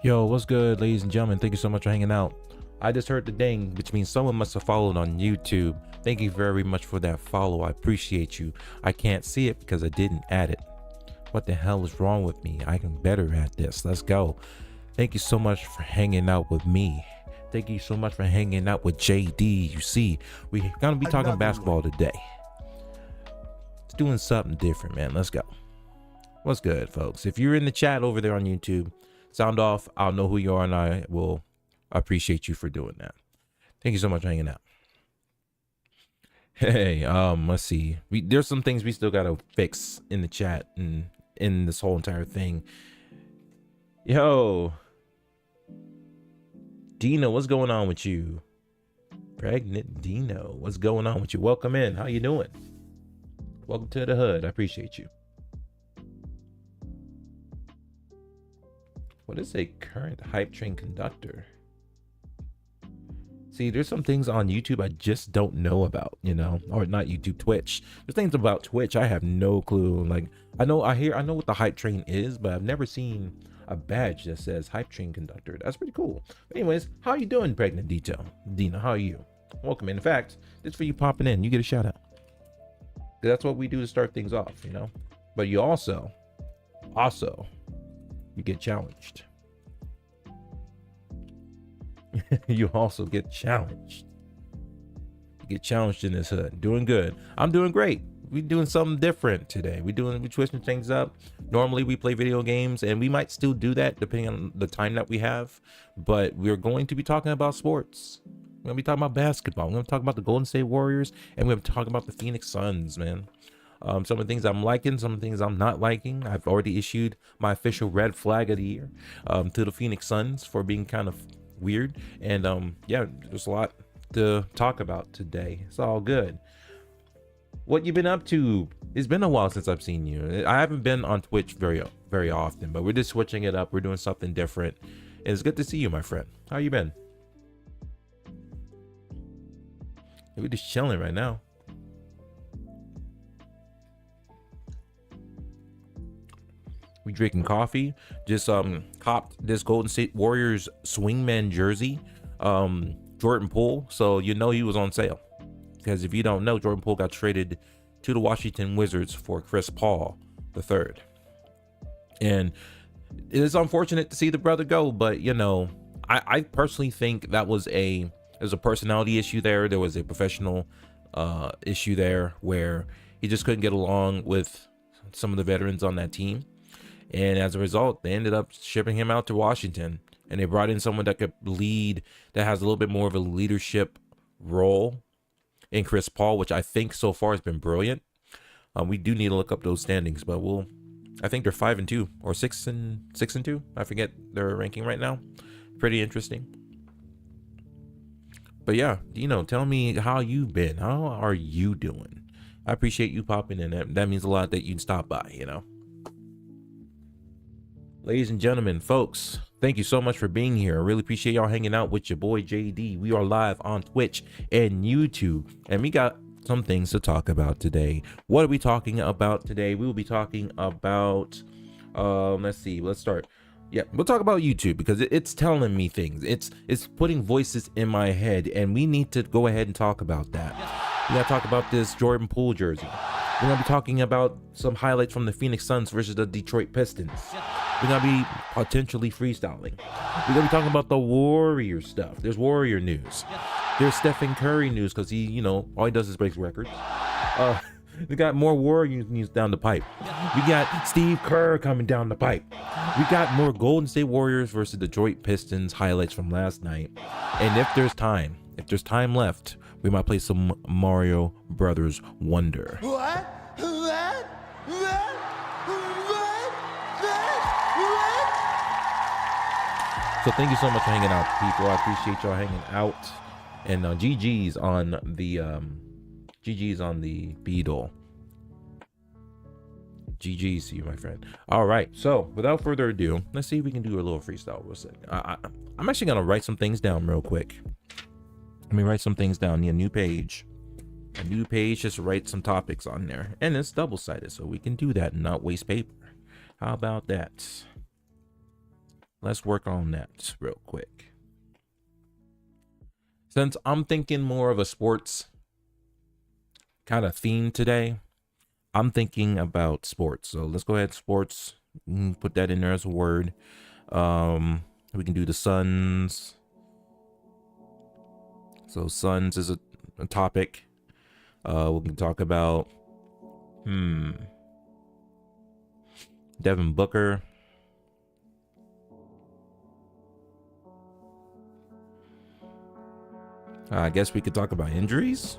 Yo, what's good, ladies and gentlemen? Thank you so much for hanging out. I just heard the ding, which means someone must have followed on YouTube. Thank you very much for that follow. I appreciate you. I can't see it because I didn't add it. What the hell is wrong with me? I can better at this. Let's go. Thank you so much for hanging out with me. Thank you so much for hanging out with JD. You see, we're gonna be talking basketball today. It's doing something different, man. Let's go. What's good, folks? If you're in the chat over there on YouTube, sound off. I'll know who you are and I will I appreciate you for doing that. Thank you so much for hanging out. Hey, let's see. There's some things we still gotta fix in the chat and in this whole entire thing. Yo, Dino, what's going on with you? Pregnant Dino, what's going on with you? Welcome in. How you doing? Welcome to the hood. I appreciate you. What is a current hype train conductor? See, there's some things on YouTube I just don't know about, you know, or not YouTube, Twitch. There's things about Twitch I have no clue. Like, I know what the hype train is, but I've never seen a badge that says hype train conductor. That's pretty cool. But anyways, how you doing, Pregnant Dina? How are you? Welcome. In fact, it's for you popping in. You get a shout out. That's what we do to start things off, you know. But you also, you get challenged. You also get challenged. You get challenged in this hood. Doing good. I'm doing great. We're doing something different today. We're twisting things up. Normally we play video games, and we might still do that depending on the time that we have. But we're going to be talking about sports. We're gonna be talking about basketball. We're gonna talk about the Golden State Warriors, and we're gonna talk about the Phoenix Suns, man. Some of the things I'm liking, some of the things I'm not liking. I've already issued my official red flag of the year to the Phoenix Suns for being kind of weird. And yeah, there's a lot to talk about today. It's all good. What you been up to? It's been a while since I've seen you. I haven't been on Twitch very often, but we're just switching it up. We're doing something different. And it's good to see you, my friend. How you been? We're just chilling right now. We drinking coffee. Just copped this Golden State Warriors swingman jersey, Jordan Poole. So you know he was on sale, because if you don't know, Jordan Poole got traded to the Washington Wizards for Chris Paul III. And it is unfortunate to see the brother go, but you know, I personally think that was there's a personality issue there. There was a professional issue there where he just couldn't get along with some of the veterans on that team. And as a result, they ended up shipping him out to Washington, and they brought in someone that could lead, that has a little bit more of a leadership role in Chris Paul, which I think so far has been brilliant. We do need to look up those standings, but I think they're 5-2 or 6-2. I forget their ranking right now. Pretty interesting. But yeah, Dino, tell me how you've been. How are you doing? I appreciate you popping in. That means a lot that you'd stop by, you know. Ladies and gentlemen, folks, thank you so much for being here. I really appreciate y'all hanging out with your boy JD. We are live on Twitch and YouTube, and we got some things to talk about today. What are we talking about today? We will be talking about, let's see, let's start. Yeah, we'll talk about YouTube because it's telling me things. It's putting voices in my head, and we need to go ahead and talk about that. We gotta talk about this Jordan Poole jersey. We're gonna be talking about some highlights from the Phoenix Suns versus the Detroit Pistons. We're gonna be potentially freestyling. We're gonna be talking about the Warrior stuff. There's Warrior news. There's Stephen Curry news because he, you know, all he does is breaks records. We got more Warrior news down the pipe. We got Steve Kerr coming down the pipe. We got more Golden State Warriors versus Detroit Pistons highlights from last night. And if there's time left, we might play some Mario Brothers Wonder. What? So thank you so much for hanging out, people. I appreciate y'all hanging out. And GG's on the Beetle. GG's to you, my friend. All right. So without further ado, let's see if we can do a little freestyle real second. I'm actually gonna write some things down real quick. Let me write some things down. Need a new page. Just write some topics on there. And it's double-sided, so we can do that and not waste paper. How about that? Let's work on that real quick. Since I'm thinking more of a sports kind of theme today, I'm thinking about sports. So let's go ahead, sports. Put that in there as a word. We can do the Suns. So Suns is a topic. We can talk about Devin Booker. I guess we could talk about injuries,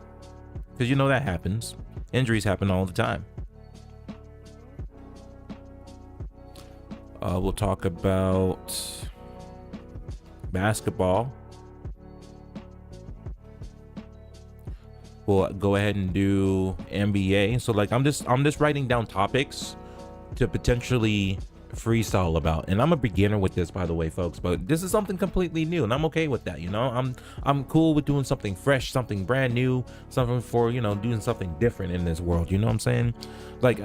because you know that happens. Injuries happen all the time. We'll talk about basketball. We'll go ahead and do NBA. So like I'm just writing down topics to potentially freestyle about, and I'm a beginner with this, by the way, folks, but this is something completely new and I'm okay with that. You know, I'm cool with doing something fresh, something brand new, something for, you know, doing something different in this world. You know what I'm saying? Like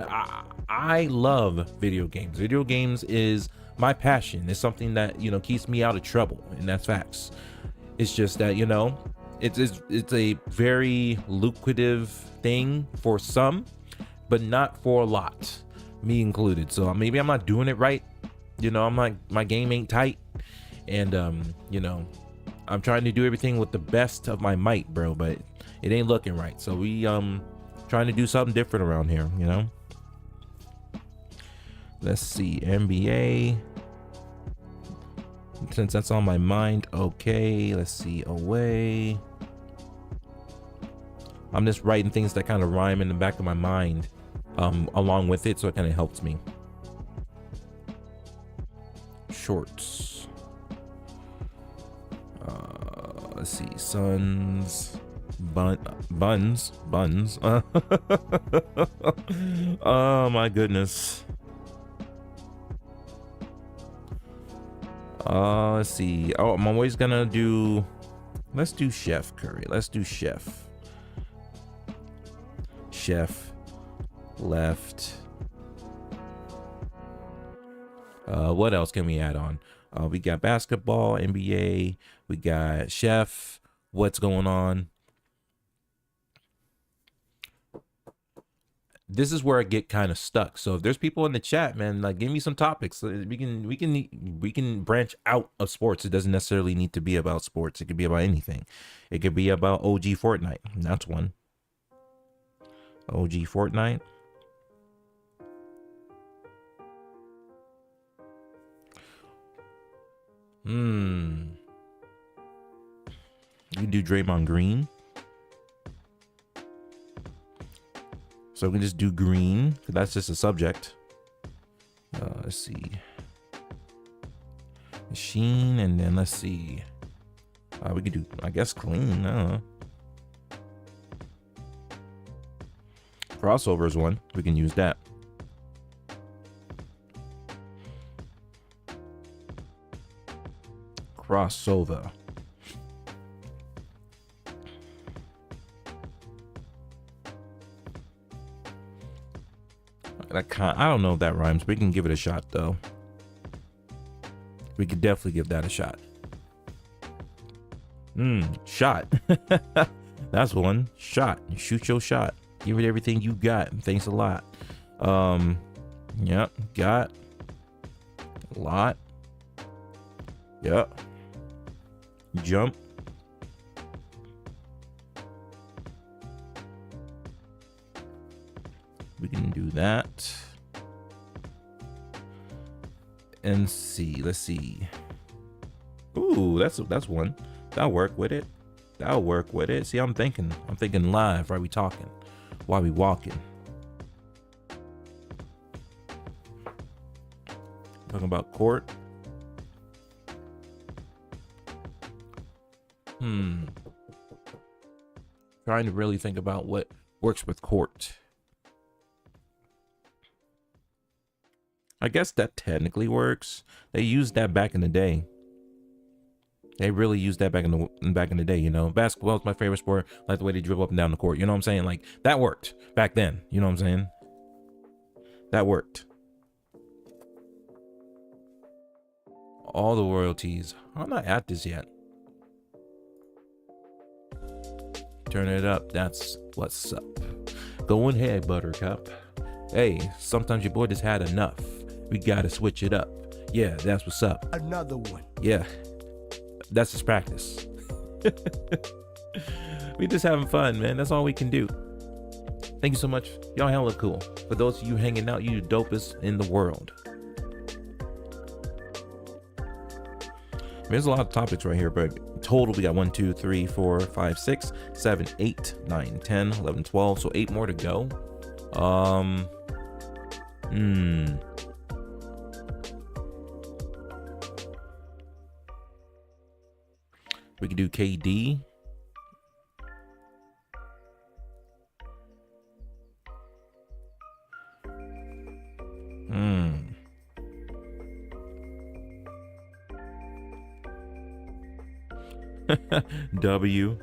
I love video games. Video games is my passion. It's something that, you know, keeps me out of trouble, and that's facts. It's just that, you know, it's a very lucrative thing for some, but not for a lot, me included. So maybe I'm not doing it right. You know, I'm like, my game ain't tight, and you know, I'm trying to do everything with the best of my might, bro, but it ain't looking right. So we trying to do something different around here, you know. Let's see, NBA, since that's on my mind. Okay, let's see, away. I'm just writing things that kind of rhyme in the back of my mind along with it, so it kind of helps me. Shorts. Let's see, Suns, buns. Oh my goodness. Let's see. Oh, I'm always gonna do. Let's do Chef Curry. Let's do Chef. Left. What else can we add on? We got basketball, NBA. We got Chef. What's going on? This is where I get kind of stuck. So if there's people in the chat, man, like, give me some topics. We can branch out of sports. It doesn't necessarily need to be about sports. It could be about anything. It could be about OG Fortnite. That's one. OG Fortnite. You do Draymond Green. So we can just do green, because that's just a subject. Let's see. Machine, and then let's see. We could do, I guess, clean. I don't know. Crossover is one. We can use that. Crossover. I don't know if that rhymes. We can give it a shot, though. We could definitely give that a shot. Shot. That's one. Shot. Shoot your shot. Give it everything you got. Thanks a lot. Yep. Got a lot. Yep. Jump. We can do that. And see. Let's see. Ooh, that's one. That'll work with it. That'll work with it. See, I'm thinking live while we talking, while we walking. Talking about court. Trying to really think about what works with court. I guess that technically works. They used that back in the day. They really used that back in the day, you know. Basketball is my favorite sport. I like the way they dribble up and down the court. You know what I'm saying? Like, that worked back then. You know what I'm saying? That worked. All the royalties. I'm not at this yet. Turn it up. That's what's up. Go ahead, Buttercup. Hey, sometimes your boy just had enough. We gotta switch it up. Yeah, that's what's up. Another one. Yeah. That's just practice. We just having fun, man. That's all we can do. Thank you so much. Y'all hella cool. For those of you hanging out, you the dopest in the world. There's a lot of topics right here, but total, we got 1, 2, 3, 4, 5, 6, 7, 8, 9, 10, 11, 12. So 8 more to go. We can do KD. W.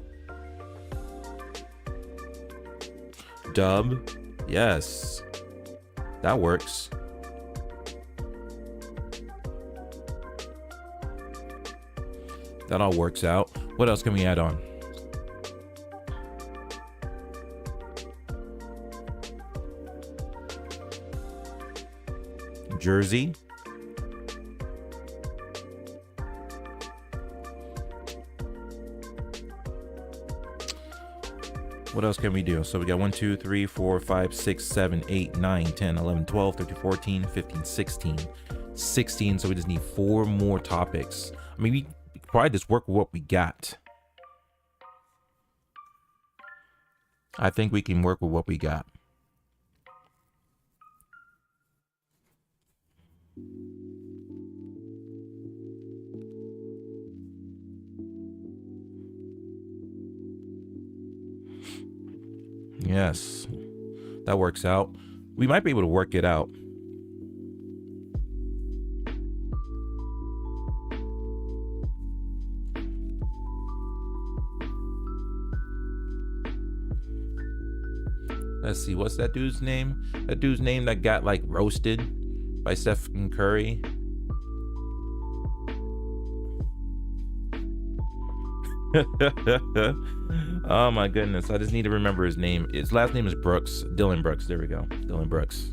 Dub. Yes. That works. That all works out. What else can we add on? Jersey. What else can we do? So we got 1, 2, 3, 4, 5, 6, 7, 8, 9, 10, 11, 12, 13, 14, 15, 16. 16. So we just need 4 more topics. I mean, we could probably just work with what we got. I think we can work with what we got. Yes, that works out. We might be able to work it out. Let's see, what's that dude's name? That dude's name that got like roasted by Stephen Curry. Oh my goodness, I just need to remember his name. His last name is Brooks. Dylan Brooks. There we go. Dylan Brooks.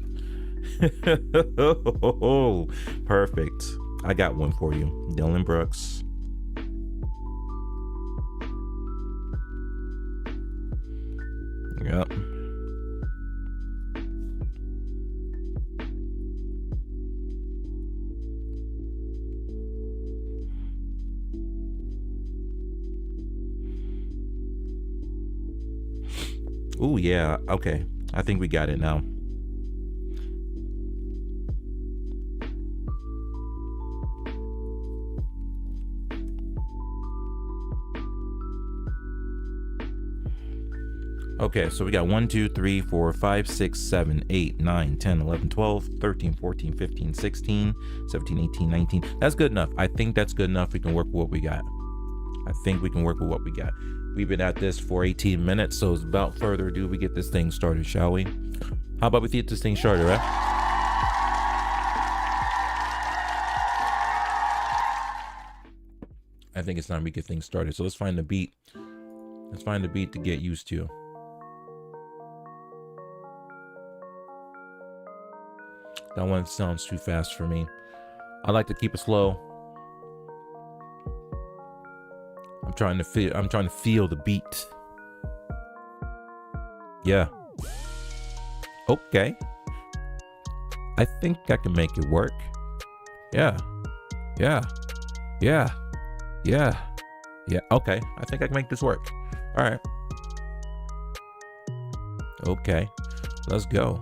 Perfect. I got one for you. Dylan Brooks. Yep. Oh yeah, okay. I think we got it now. Okay, so we got 1, 2, 3, 4, 5, 6, 7, 8, 9, 10, 11, 12, 13, 14, 15, 16, 17, 18, 19. That's good enough. I think that's good enough. We can work with what we got. I think we can work with what we got. We've been at this for 18 minutes, so without further ado, we get this thing started, shall we? How about we get this thing started, right? I think it's time we get things started. So let's find the beat. Let's find the beat to get used to. That one sounds too fast for me. I like to keep it slow. I'm trying to feel the beat. Yeah. Okay. I think I can make it work. Yeah. Yeah. Yeah. Yeah. Yeah. Okay. I think I can make this work. All right. Okay. Let's go.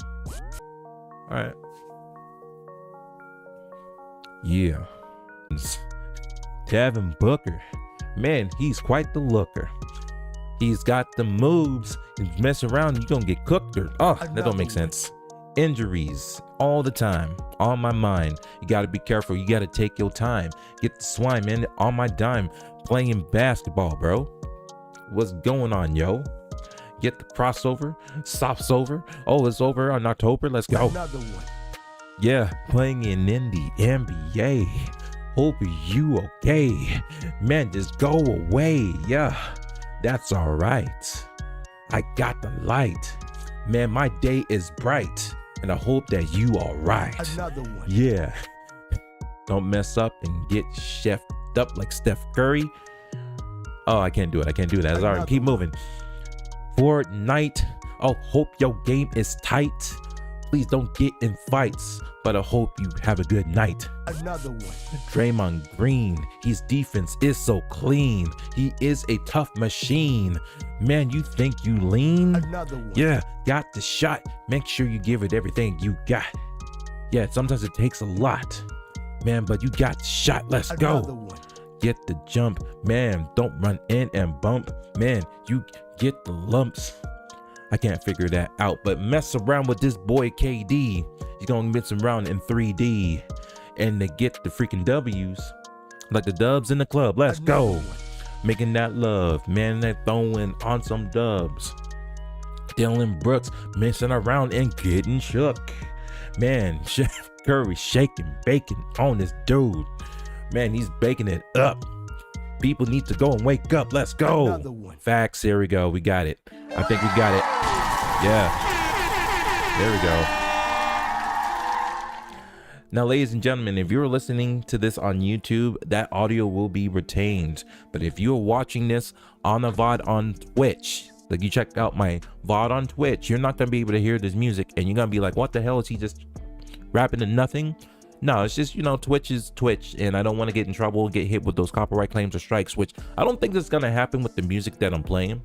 All right. Yeah. Devin Booker. Man, he's quite the looker. He's got the moves. And mess around, you're gonna get cooked. Oh, that don't make sense. Injuries all the time on my mind. You gotta be careful. You gotta take your time. Get the swine, man, on my dime. Playing basketball, bro. What's going on, yo? Get the crossover. Stops over. Oh, it's over on October. Let's go. Another one. Yeah, playing in the NBA. Hope you okay. Man, just go away. Yeah, that's all right. I got the light. Man, my day is bright. And I hope that you all right. Another one. Yeah. Don't mess up and get chefed up like Steph Curry. Oh, I can't do it. I can't do that. All right, keep moving. Fortnite. Oh, hope your game is tight. Please don't get in fights, but I hope you have a good night. Another one. Draymond Green, his defense is so clean. He is a tough machine. Man, you think you lean? Another one. Yeah, got the shot. Make sure you give it everything you got. Yeah, sometimes it takes a lot. Man, but you got the shot. Let's Another go. one. Get the jump. Man, don't run in and bump. Man, you get the lumps. I can't figure that out, but mess around with this boy KD. He's gonna mess around in 3D. And to get the freaking W's, like the dubs in the club. Let's go. Making that love. Man, they're throwing on some dubs. Dylan Brooks messing around and getting shook. Man, Chef Curry shaking bacon on this dude. Man, he's baking it up. People need to go and wake up. Let's go. Another one. Facts. Here we go. We got it. I think we got it. Yeah. There we go. Now, ladies and gentlemen, if you're listening to this on YouTube, that audio will be retained. But if you're watching this on a VOD on Twitch, like you check out my VOD on Twitch, you're not going to be able to hear this music. And you're going to be like, what the hell is he just rapping to nothing? No, it's just, you know, Twitch is Twitch, and I don't want to get in trouble and get hit with those copyright claims or strikes, which I don't think that's going to happen with the music that I'm playing.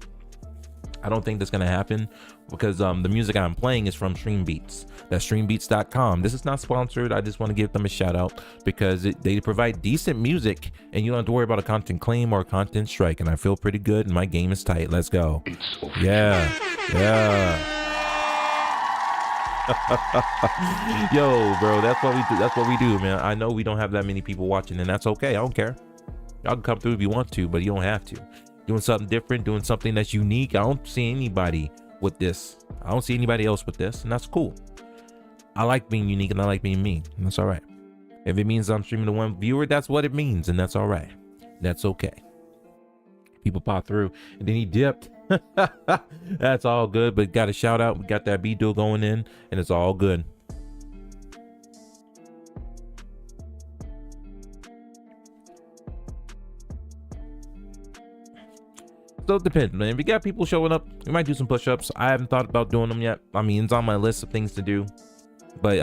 I don't think that's going to happen because the music I'm playing is from Streambeats. That's streambeats.com. This is not sponsored. I just want to give them a shout out because they provide decent music and you don't have to worry about a content claim or a content strike. And I feel pretty good and my game is tight. Let's go. Yeah. Yeah. Yo, bro, that's what we do. That's what we do, man. I know we don't have that many people watching, and that's okay. I don't care. Y'all can come through if you want to, but you don't have to. Doing something different, doing something that's unique. I don't see anybody with this. I don't see anybody else with this, and that's cool. I like being unique and I like being me, and that's all right. If it means I'm streaming to one viewer, that's what it means, and that's all right. That's okay. People pop through, and then he dipped. That's all good, but got a shout out. We got that B-Duel going in, and it's all good. So it depends, man. If you got people showing up, we might do some push-ups. I haven't thought about doing them yet. I mean, it's on my list of things to do, but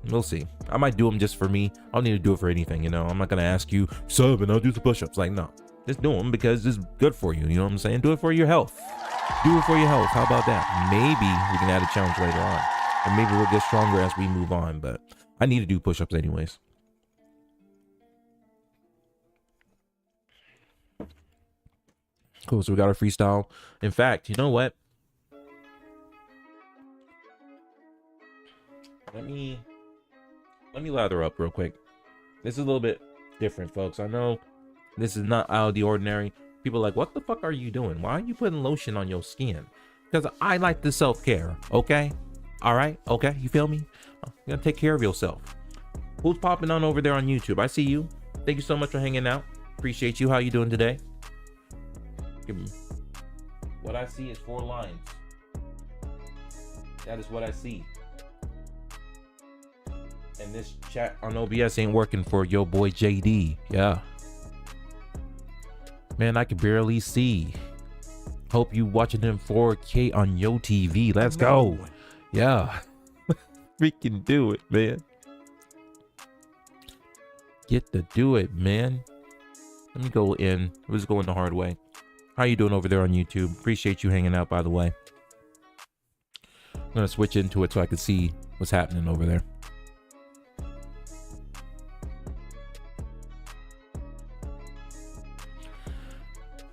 we'll see. I might do them just for me. I don't need to do it for anything, you know. I'm not gonna ask you sub and I'll do some push-ups. Like, no, just do them because it's good for you. You know what I'm saying? Do it for your health. Do it for your health. How about that? Maybe we can add a challenge later on, and maybe we'll get stronger as we move on. But I need to do push-ups anyways. Cool. So we got our freestyle. In fact, you know what? Let me lather up real quick. This is a little bit different, folks. I know this is not out of the ordinary. People are like, what the fuck are you doing? Why are you putting lotion on your skin? Because I like the self-care, okay? All right, okay, you feel me? You gotta take care of yourself. Who's popping on over there on YouTube? I see you. Thank you so much for hanging out. Appreciate you. How you doing today? What I see is 4 lines. That is what I see. And this chat on OBS ain't working for your boy JD. Yeah. Man, I can barely see. Hope you watching them 4K on your TV. Let's go. Yeah. Freaking do it, man. Get to do it, man. Let me go in. Let's go in the hard way. How you doing over there on YouTube? Appreciate you hanging out, by the way. I'm gonna switch into it so I can see what's happening over there.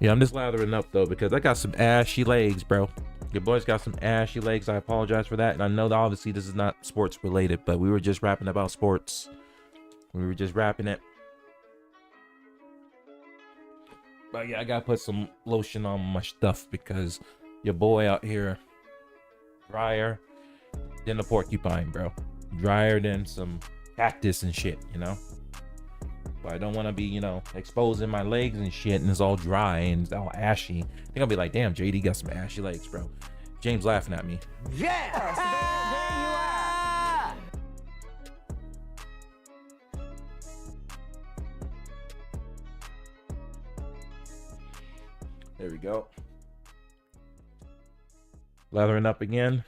Yeah, I'm just lathering up though because I got some ashy legs, bro. Your boy's got some ashy legs. I apologize for that. And I know that obviously this is not sports related, but we were just rapping about sports. We were just rapping it. But yeah, I gotta put some lotion on my stuff because your boy out here drier than a porcupine, bro. Drier than some cactus and shit, you know? But I don't want to be, you know, exposing my legs and shit and it's all dry and it's all ashy. I think I'll be like, damn, JD got some ashy legs, bro. James laughing at me. Yeah! There you are! There we go. Lathering up again.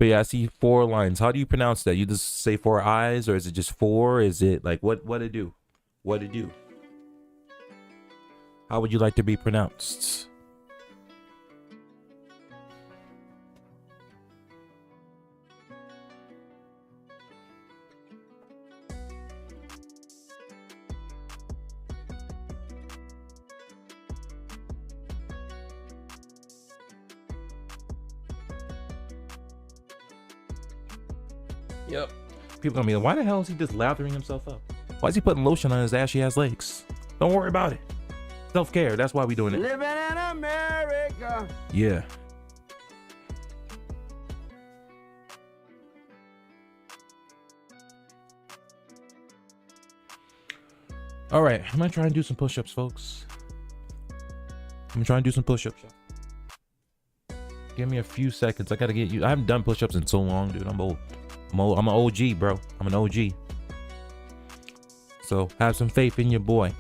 But yeah, I see 4 lines. How do you pronounce that? You just say 4 eyes, or is it just 4? Is it like what it do? What it do? How would you like to be pronounced? Yep. People gonna be like, why the hell is he just lathering himself up? Why is he putting lotion on his ashy ass legs? Don't worry about it. Self-care. That's why we doing it. Living in America. Yeah. All right. I'm gonna try and do some push-ups, folks. I'm gonna try and do some push-ups. Give me a few seconds. I gotta get you. I haven't done push-ups in so long, dude. I'm old. I'm an OG, bro. I'm an OG. So have some faith in your boy.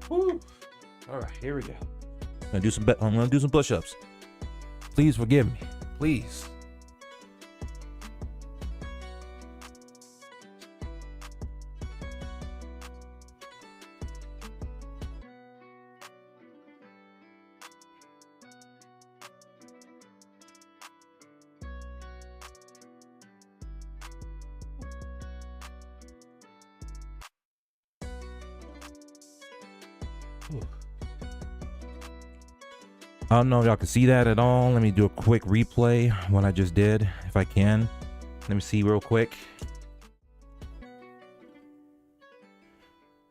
Woo. All right, here we go. I'm gonna do some push-ups. Please forgive me, please. I don't know if y'all can see that at all. Let me do a quick replay what I just did, if I can. Let me see real quick.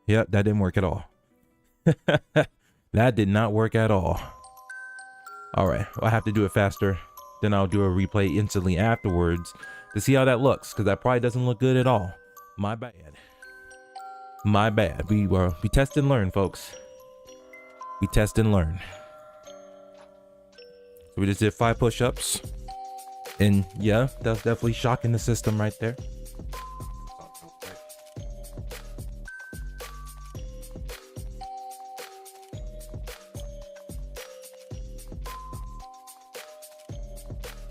Yep, that didn't work at all. That did not work at all. All right, I have to do it faster. Then I'll do a replay instantly afterwards to see how that looks, because that probably doesn't look good at all. My bad. My bad. We test and learn, folks. We test and learn. So we just did 5 push-ups. And yeah, that's definitely shocking the system right there.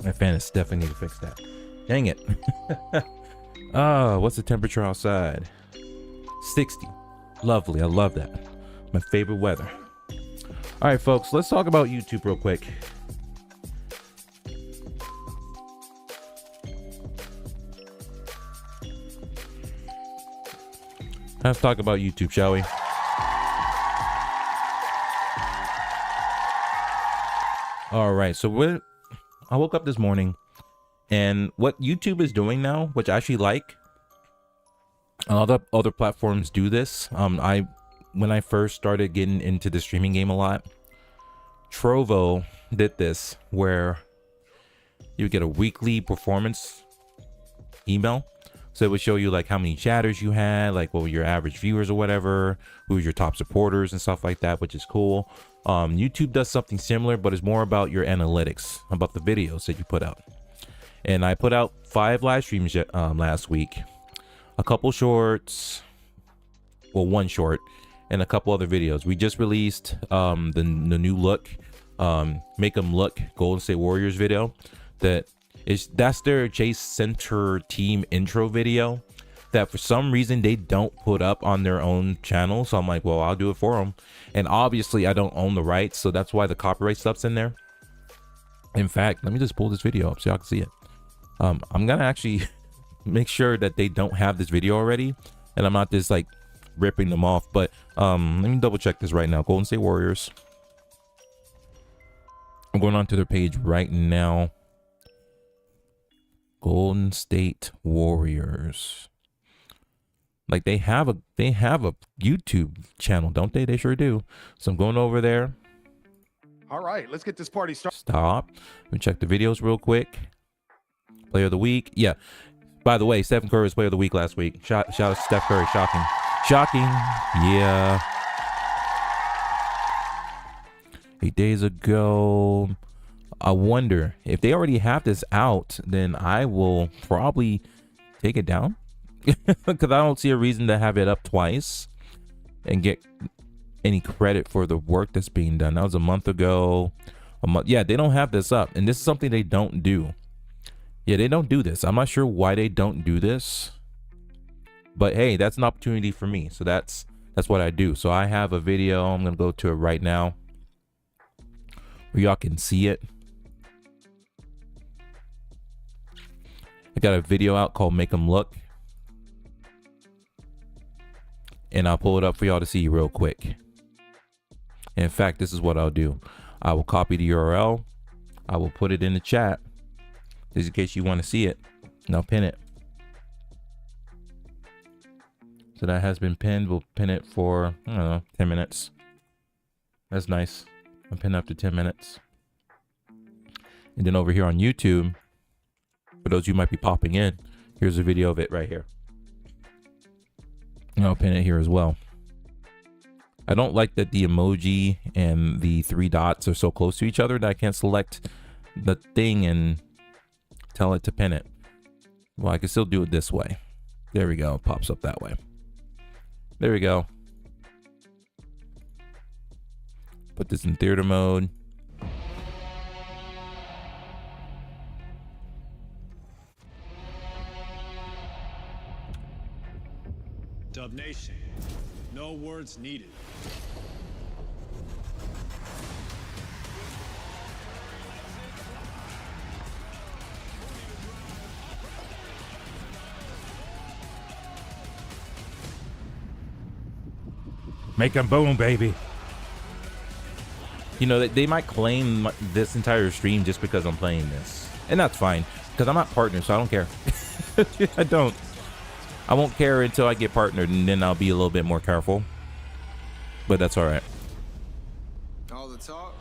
My fan is definitely need to fix that. Dang it. What's the temperature outside? 60. Lovely. I love that. My favorite weather. All right, folks, let's talk about YouTube real quick. Let's talk about YouTube, shall we? All right, so I woke up this morning, and what YouTube is doing now, which I actually like, a lot of other platforms do this. When I first started getting into the streaming game a lot, Trovo did this, where you would get a weekly performance email. So it would show you like how many chatters you had, like what were your average viewers or whatever, who was your top supporters and stuff like that, which is cool. YouTube does something similar, but it's more about your analytics, about the videos that you put out. And I put out 5 live streams last week, a couple shorts, well, 1 short, and a couple other videos. We just released the new look, Make 'em Look Golden State Warriors video. That's their Chase Center team intro video that for some reason they don't put up on their own channel. So I'm like, well, I'll do it for them. And obviously I don't own the rights, so that's why the copyright stuff's in there. In fact, let me just pull this video up so y'all can see it. I'm gonna actually make sure that they don't have this video already, and I'm not just like ripping them off. But let me double check this right now. Golden State Warriors. I'm going onto their page right now. Golden State Warriors. Like they have a YouTube channel, don't they? They sure do. So I'm going over there. All right, let's get this party started. Stop. Let me check the videos real quick. Player of the week. Yeah. By the way, Stephen Curry was player of the week last week. Shout out to Steph Curry. Shocking. Shocking. Yeah. 8 days ago. I wonder if they already have this out, then I will probably take it down because I don't see a reason to have it up twice and get any credit for the work that's being done. That was a month ago. Yeah, they don't have this up, and this is something they don't do. Yeah, they don't do this. I'm not sure why they don't do this, but hey, that's an opportunity for me. So that's what I do. So I have a video. I'm gonna go to it right now where y'all can see it. I got a video out called Make 'Em Look, and I'll pull it up for y'all to see real quick. In fact, this is what I'll do. I will copy the URL. I will put it in the chat just in case you want to see it, and I'll pin it. So that has been pinned. We'll pin it for, I don't know, 10 minutes. That's nice. I'll pin up to 10 minutes. And then over here on YouTube, for those of you who might be popping in, here's a video of it right here. And I'll pin it here as well. I don't like that the emoji and the 3 dots are so close to each other that I can't select the thing and tell it to pin it. Well, I can still do it this way. There we go. It pops up that way. There we go. Put this in theater mode. Dub Nation, no words needed. Make 'em boom, baby. You know, they might claim this entire stream just because I'm playing this. And that's fine, because I'm not partnered, so I don't care. I don't. I won't care until I get partnered, and then I'll be a little bit more careful. But that's all right. All the talk?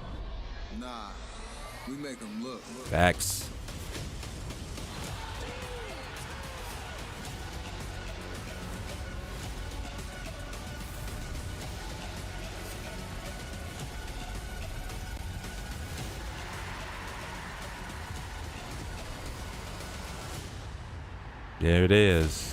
Nah, we make them look. Facts. There it is.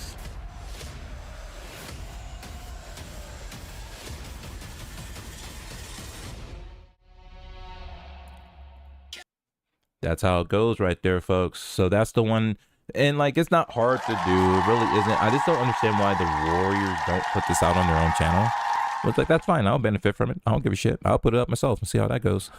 That's how it goes right there, folks. So that's the one. And like, it's not hard to do. It really isn't. I just don't understand why the Warriors don't put this out on their own channel. But it's like, that's fine. I'll benefit from it. I don't give a shit. I'll put it up myself and see how that goes.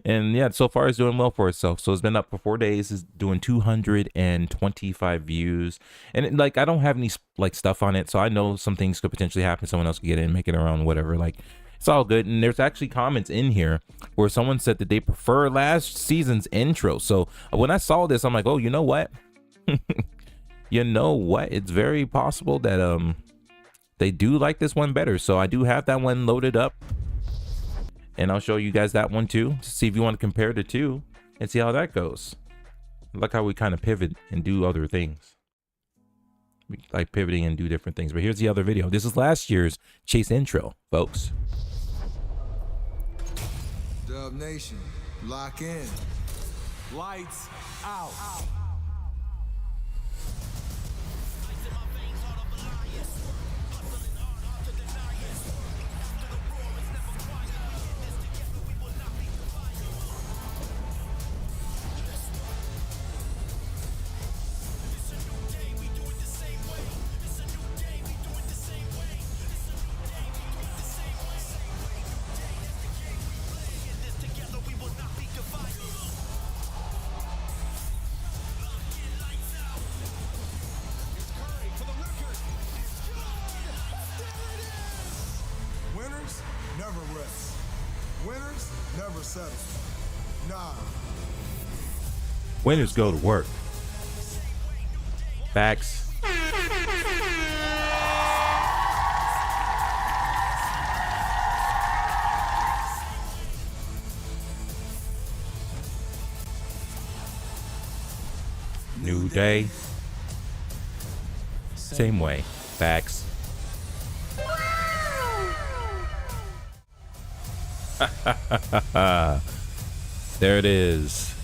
And yeah, so far it's doing well for itself. So it's been up for 4 days. It's doing 225 views. And it, like, I don't have any like stuff on it. So I know some things could potentially happen. Someone else could get in, make it around, whatever. Like, it's all good. And there's actually comments in here where someone said that they prefer last season's intro. So when I saw this, I'm like, oh, you know what? You know what? It's very possible that they do like this one better. So I do have that one loaded up, and I'll show you guys that one too, to see if you want to compare the two and see how that goes. Look how we kind of pivot and do other things. We like pivoting and do different things. But here's the other video. This is last year's Chase intro, folks. Dub Nation, lock in. Lights out. Winners never rest. Winners never settle. Nah. Winners go to work. Facts. New day. Same way. Facts. There it is.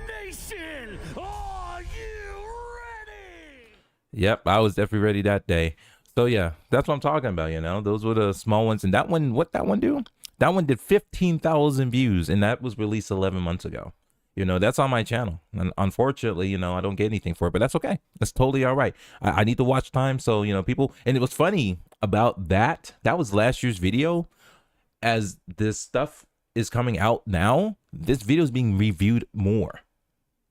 Nation, are you ready? Yep, I was definitely ready that day. So yeah, that's what I'm talking about, you know. Those were the small ones. And that one, what that one do? That one did 15,000 views, and that was released 11 months ago. You know, that's on my channel. And unfortunately, you know, I don't get anything for it, but that's okay. That's totally all right. I need the watch time. So, you know, people, and it was funny about that. That was last year's video. As this stuff is coming out now, this video is being reviewed more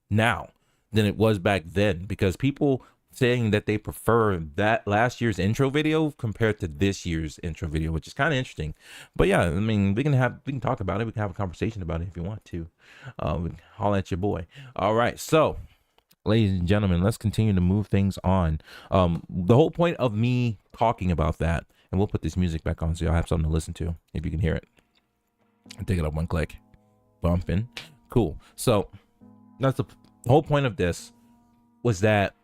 now than it was back then, because people saying that they prefer that last year's intro video compared to this year's intro video, which is kind of interesting. But yeah, I mean, we can talk about it. We can have a conversation about it if you want to. Holler at your boy. All right, so ladies and gentlemen, let's continue to move things on. The whole point of me talking about that, and we'll put this music back on so y'all have something to listen to if you can hear it. I'll take it up one click. Bumping. Cool. So that's the whole point of this, was that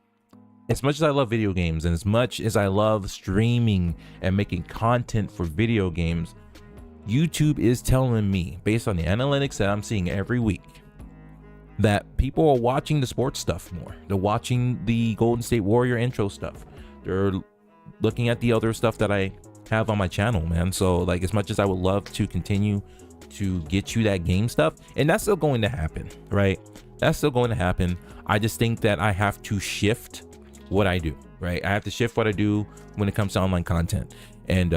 as much as I love video games and as much as I love streaming and making content for video games, YouTube is telling me, based on the analytics that I'm seeing every week, that people are watching the sports stuff more. They're watching the Golden State Warrior intro stuff. They're looking at the other stuff that I have on my channel, man. So like, as much as I would love to continue to get you that game stuff, and that's still going to happen, right? That's still going to happen. I just think that I have to shift what I do, right? I have to shift what I do when it comes to online content. And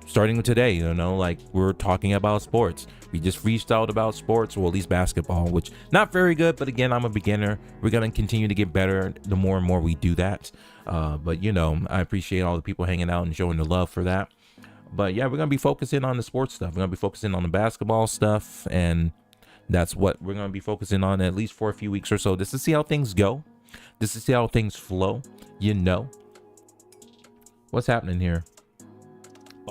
starting with today, you know, like, we're talking about sports. We just freestyled about sports, or at least basketball, which not very good, but again, I'm a beginner. We're gonna continue to get better the more and more we do that. But you know, I appreciate all the people hanging out and showing the love for that. But yeah, we're gonna be focusing on the sports stuff. We're gonna be focusing on the basketball stuff, and that's what we're gonna be focusing on at least for a few weeks or so, just to see how things go, just to see how things flow. You know, what's happening here?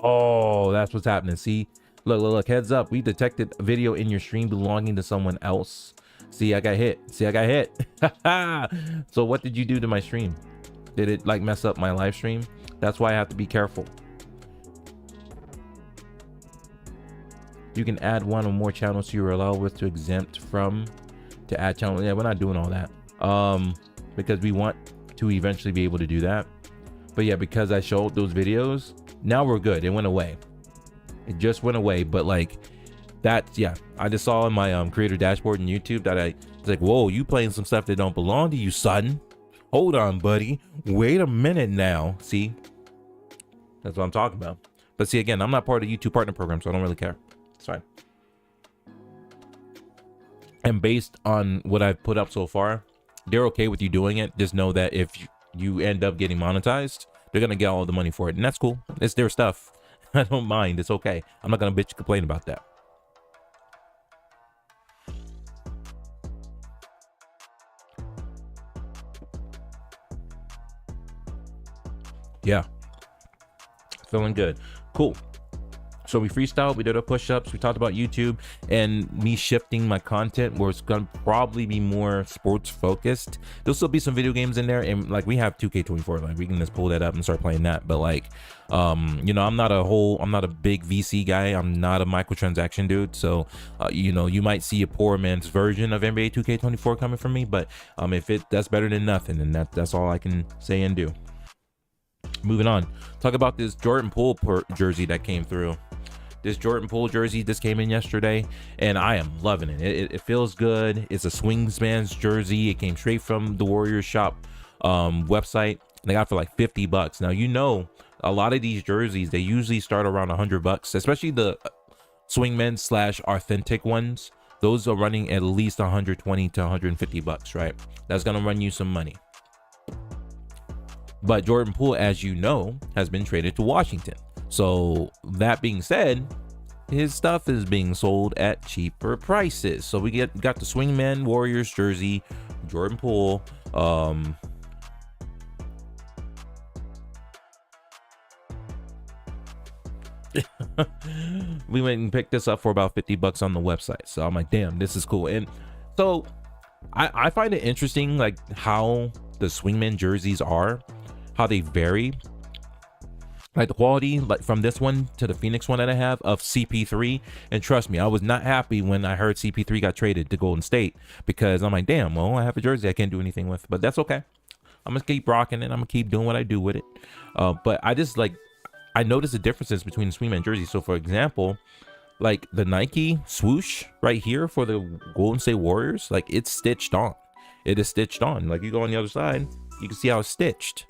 Oh, that's what's happening. See, look, heads up, we detected a video in your stream belonging to someone else. See, I got hit. So what did you do to my stream? Did it like mess up my live stream? That's why I have to be careful. You can add one or more channels to your allow with to exempt from to add channel. Yeah, we're not doing all that because we want to eventually be able to do that. But yeah, because I showed those videos, now we're good. It went away. It just went away. But like that, yeah, I just saw in my creator dashboard in YouTube that I was like, whoa, you playing some stuff that don't belong to you, son. Hold on, buddy. Wait a minute now. See, that's what I'm talking about. But see, again, I'm not part of the YouTube partner program, so I don't really care. It's fine. And based on what I've put up so far, they're okay with you doing it. Just know that if you end up getting monetized, they're gonna get all the money for it, and that's cool. It's their stuff. I don't mind. It's okay. I'm not gonna bitch and complain about that. Yeah, feeling good. Cool. So we freestyled, we did our push-ups, we talked about YouTube and me shifting my content where it's gonna probably be more sports focused. There'll still be some video games in there, and like we have 2K24, like we can just pull that up and start playing that. But like you know, I'm not a big VC guy. I'm not a microtransaction dude. So you know, you might see a poor man's version of NBA 2K24 coming from me, but if that's better than nothing, and that's all I can say and do. Moving on, talk about this Jordan Poole jersey that came through. This Jordan Poole jersey just came in yesterday, and I am loving it. It feels good. It's a Swingsman's jersey. It came straight from the Warriors shop website. And they got it for like $50. Now, you know, a lot of these jerseys, they usually start around $100, especially the Swingman / authentic ones. Those are running at least $120 to $150, right? That's gonna run you some money. But Jordan Poole, as you know, has been traded to Washington. So that being said, his stuff is being sold at cheaper prices. So we got the Swingman Warriors jersey, Jordan Poole. We went and picked this up for about $50 on the website. So I'm like, damn, this is cool. And so I find it interesting, like how the swingman jerseys are, how they vary. Like the quality, like from this one to the Phoenix one that I have of CP3. And trust me, I was not happy when I heard CP3 got traded to Golden State, because I'm like, damn, well, I have a jersey I can't do anything with, but that's okay. I'm gonna keep rocking it. I'm gonna keep doing what I do with it. But I just like, I noticed the differences between the swingman jerseys. So for example, like the Nike swoosh right here for the Golden State Warriors, like it's stitched on. It is stitched on. Like you go on the other side, you can see how it's stitched.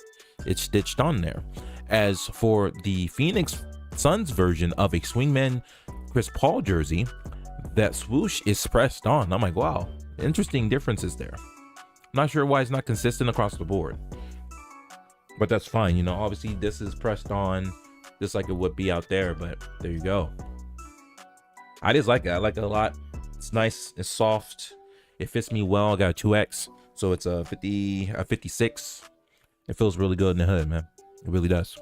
It's stitched on there. As for the Phoenix Suns version of a swingman Chris Paul jersey, that swoosh is pressed on. I'm like, wow, interesting differences there. Not sure why it's not consistent across the board, but that's fine. You know, obviously this is pressed on just like it would be out there, but there you go. I just like it. I like it a lot. It's nice. It's soft. It fits me well. I got a 2X, so it's a 56. It feels really good in the hood, man. It really does.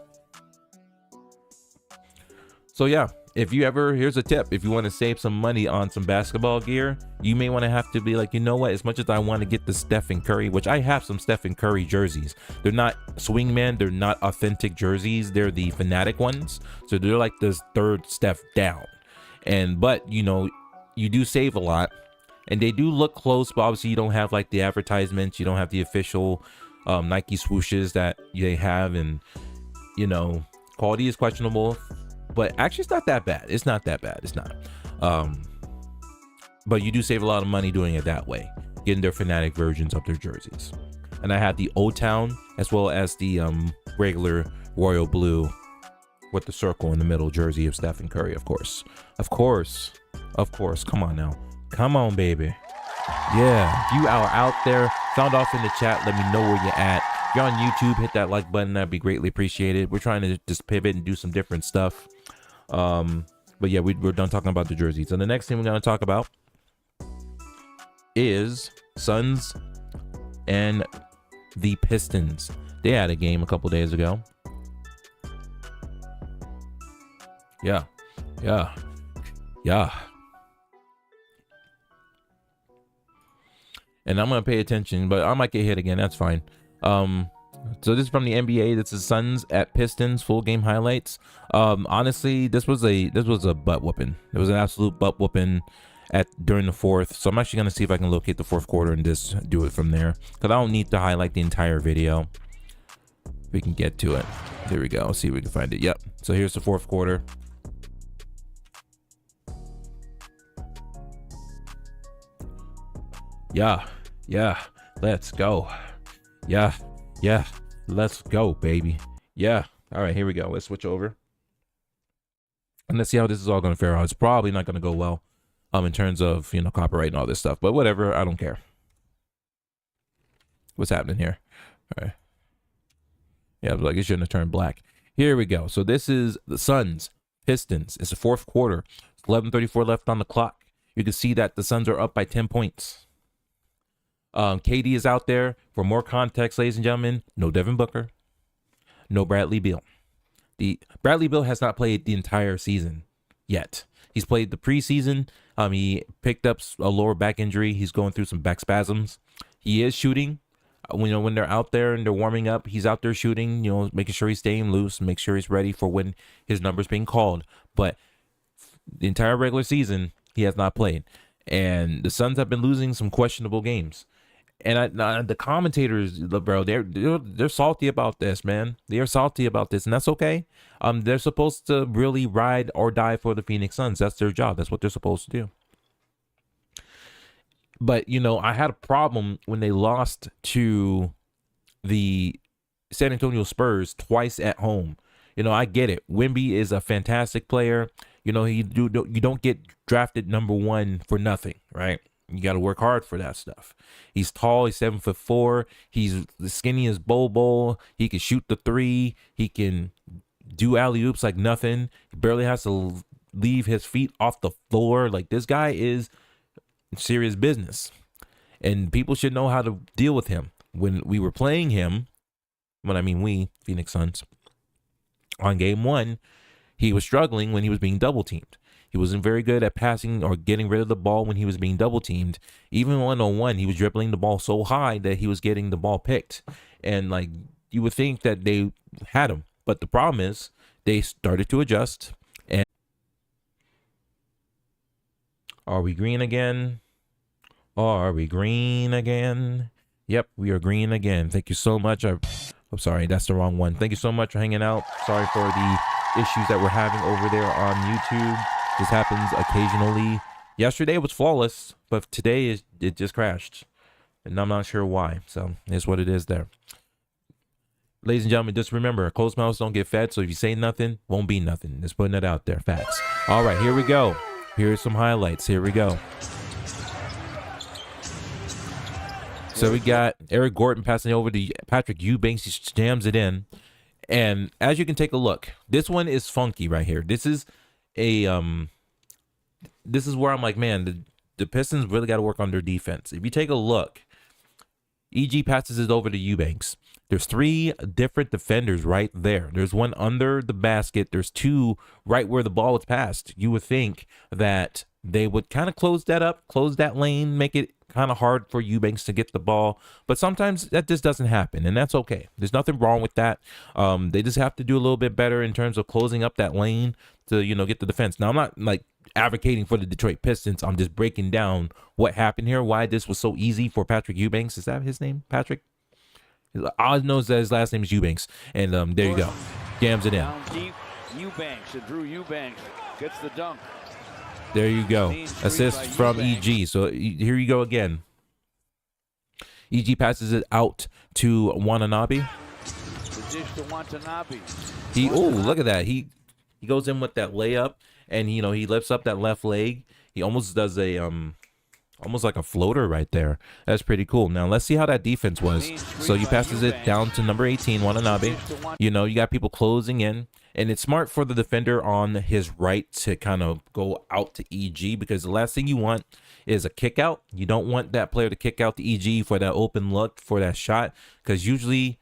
So yeah, if you ever, here's a tip. If you want to save some money on some basketball gear, you may want to have to be like, you know what, as much as I want to get the Stephen Curry, which I have some Stephen Curry jerseys. They're not swingman. They're not authentic jerseys. They're the Fanatic ones. So they're like this third step down. But you know, you do save a lot, and they do look close, but obviously you don't have like the advertisements. You don't have the official Nike swooshes that they have, and you know, quality is questionable, but actually it's not that bad. It's not that bad. It's not. But you do save a lot of money doing it that way, getting their Fanatic versions of their jerseys. And I have the Old Town as well as the regular royal blue with the circle in the middle jersey of Stephen Curry, of course. Come on now. Come on, baby. Yeah, if you are out there, sound off in the chat. Let me know where you're at. If you're on YouTube, hit that like button. That'd be greatly appreciated. We're trying to just pivot and do some different stuff. But yeah, we're done talking about the jerseys. So the next thing we're going to talk about is Suns and the Pistons. They had a game a couple days ago. Yeah. And I'm gonna pay attention, but I might get hit again. That's fine. So this is from the NBA. This is Suns at Pistons full game highlights. Honestly, this was a butt whooping. It was an absolute butt whooping during the fourth. So I'm actually gonna see if I can locate the fourth quarter and just do it from there, because I don't need to highlight the entire video. We can get to it. There we go. Let's see if we can find it. Yep. So here's the fourth quarter. Yeah, let's go. Yeah, let's go, baby. Yeah. All right, here we go. Let's switch over and let's see how this is all going to fare out. It's probably not going to go well in terms of, you know, copyright and all this stuff, but whatever. I don't care. What's happening here? All right. Yeah, like it shouldn't have turned black. Here we go. So this is the Suns Pistons. It's the fourth quarter. 11:34 left on the clock. You can see that the Suns are up by 10 points. KD is out there. For more context, ladies and gentlemen, no Devin Booker, no Bradley Beal. Bradley Beal has not played the entire season yet. He's played the preseason. He picked up a lower back injury. He's going through some back spasms. He is shooting. When they're out there and they're warming up, he's out there shooting, making sure he's staying loose, make sure he's ready for when his number's being called. But the entire regular season, he has not played. And the Suns have been losing some questionable games. And the commentators, bro, they're salty about this, man. They are salty about this, and that's okay. They're supposed to really ride or die for the Phoenix Suns. That's their job. That's what they're supposed to do. But, I had a problem when they lost to the San Antonio Spurs twice at home. I get it. Wemby is a fantastic player. You don't get drafted number one for nothing, right? You got to work hard for that stuff. He's tall. He's 7'4". He's skinny as Bobo. He can shoot the three. He can do alley-oops like nothing. He barely has to leave his feet off the floor. Like, this guy is serious business. And people should know how to deal with him. When we were playing him, Phoenix Suns, on game one, he was struggling when he was being double teamed. He wasn't very good at passing or getting rid of the ball when he was being double teamed. Even 1-on-1, he was dribbling the ball so high that he was getting the ball picked. And like, you would think that they had him, but the problem is they started to adjust. And are we green again? Are we green again? Yep, we are green again. Thank you so much. I'm sorry, that's the wrong one. Thank you so much for hanging out. Sorry for the issues that we're having over there on YouTube. This happens occasionally. Yesterday was flawless, but today it just crashed. And I'm not sure why. So it's what it is there. Ladies and gentlemen, just remember, closed mouths don't get fed. So if you say nothing, won't be nothing. Just putting it out there. Facts. All right, here we go. Here's some highlights. Here we go. So we got Eric Gordon passing over to Patrick Eubanks. He jams it in. And as you can take a look, this one is funky right here. This is a this is where I'm like, man, the Pistons really got to work on their defense. If you take a look, EG passes it over to Eubanks. There's 3 different defenders right there. There's one under the basket. There's 2 right where the ball was passed. You would think that they would kind of close that up, close that lane, make it kind of hard for Eubanks to get the ball. But sometimes that just doesn't happen, and that's okay. There's nothing wrong with that. They just have to do a little bit better in terms of closing up that lane to, you know, get the defense. Now, I'm not like advocating for the Detroit Pistons. I'm just breaking down what happened here, why this was so easy for Patrick Eubanks. Is that his name, Patrick? All I know is that his last name is Eubanks, and there you go. Jams it in. Down deep, Eubanks, and Drew Eubanks gets the dunk. There you go. Assist from EG. So here you go again. EG passes it out to Watanabe. The dish to Watanabe. Look at that. He goes in with that layup, and you know, he lifts up that left leg. He almost does a almost like a floater right there. That's pretty cool. Now let's see how that defense was. So he passes it down to number 18, Watanabe. You know, you got people closing in, and it's smart for the defender on his right to kind of go out to EG, because the last thing you want is a kick out. You don't want that player to kick out to EG for that open look for that shot, because usually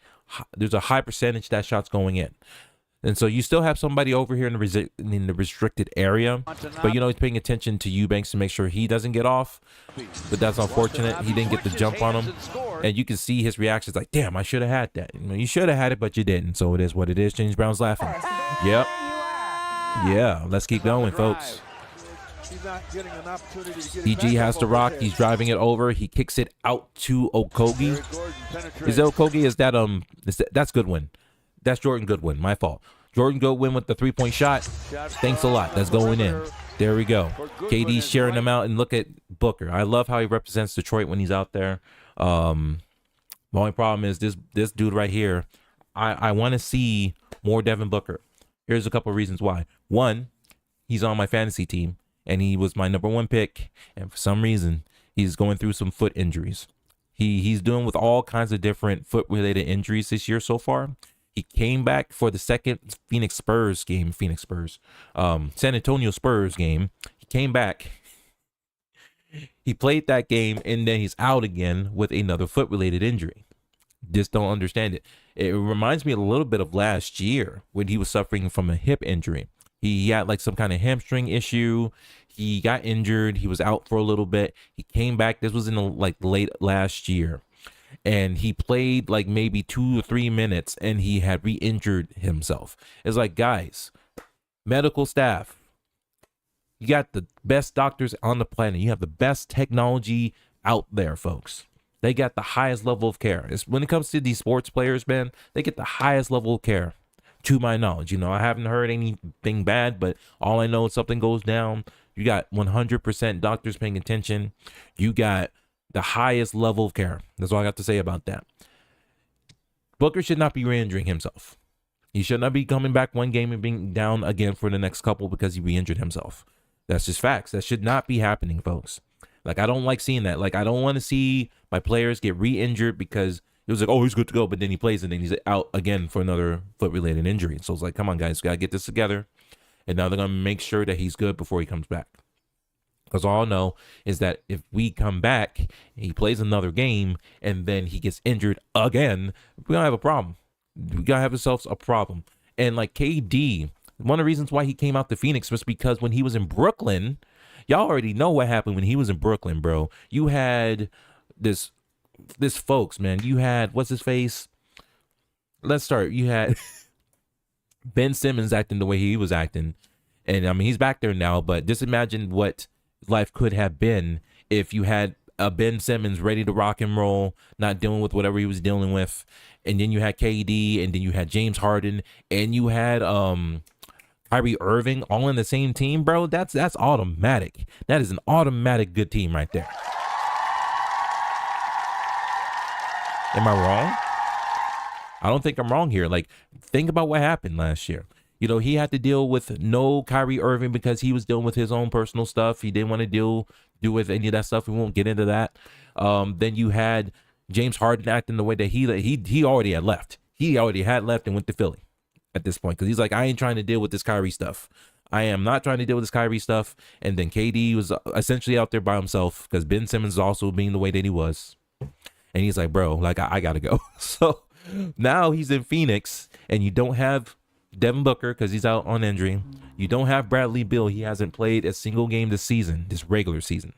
there's a high percentage that shot's going in. And so you still have somebody over here in the restricted area, but you know, he's paying attention to Eubanks to make sure he doesn't get off. But that's unfortunate. He didn't get the jump on him, and you can see his reactions like, "Damn, I should have had that." You know, you should have had it, but you didn't. So it is what it is. James Brown's laughing. Yep. Yeah. Let's keep going, folks. EG has the rock. He's driving it over. He kicks it out to Okogie. Is that Okogie? Is that that's Goodwin? That's Jordan Goodwin. My fault. Jordan Goodwin with the 3-point shot. Thanks a lot. That's going in. There we go. KD's sharing them out, and look at Booker. I love how he represents Detroit when he's out there. The only problem is this dude right here. I want to see more Devin Booker. Here's a couple of reasons why. One, he's on my fantasy team, and he was my #1 pick, and for some reason he's going through some foot injuries. He's dealing with all kinds of different foot-related injuries this year so far. He came back for the second San Antonio Spurs game. He came back. He played that game, and then he's out again with another foot-related injury. Just don't understand it. It reminds me a little bit of last year when he was suffering from a hip injury. He had like some kind of hamstring issue. He got injured. He was out for a little bit. He came back. This was in the late last year. And he played like maybe 2 or 3 minutes, and he had re-injured himself. It's like, guys, medical staff, you got the best doctors on the planet. You have the best technology out there, folks. They got the highest level of care. When it comes to these sports players, man, they get the highest level of care, to my knowledge. You know, I haven't heard anything bad, but all I know is something goes down. You got 100% doctors paying attention. You got the highest level of care. That's all I got to say about that. Booker should not be re-injuring himself. He should not be coming back one game and being down again for the next couple because he re-injured himself. That's just facts. That should not be happening, folks. Like, I don't like seeing that. Like, I don't want to see my players get re-injured because it was like, oh, he's good to go, but then he plays and then he's out again for another foot-related injury. So it's like, come on, guys, got to get this together. And now they're going to make sure that he's good before he comes back. Because all I know is that if we come back and he plays another game and then he gets injured again, we're going to have a problem. We got to have ourselves a problem. And like KD, One of the reasons why he came out to Phoenix was because when he was in Brooklyn, y'all already know what happened when he was in Brooklyn, bro. You had this folks, man. You had, what's his face? Let's start. You had Ben Simmons acting the way he was acting. And I mean, he's back there now, but just imagine what life could have been if you had a Ben Simmons ready to rock and roll, not dealing with whatever he was dealing with. And then you had KD, and then you had James Harden, and you had Kyrie Irving all in the same team, bro. That's automatic. That is an automatic good team right there. Am I wrong? I don't think I'm wrong here. Like, think about what happened last year. You know, he had to deal with no Kyrie Irving because he was dealing with his own personal stuff. He didn't want to do with any of that stuff. We won't get into that. Then you had James Harden acting the way that he already had left. He already had left and went to Philly at this point because he's like, I ain't trying to deal with this Kyrie stuff. I am not trying to deal with this Kyrie stuff. And then KD was essentially out there by himself because Ben Simmons also being the way that he was. And he's like, bro, like, I got to go. So now he's in Phoenix and you don't have Devin Booker because he's out on injury. You don't have Bradley Beal. He hasn't played a single game this season, this regular season.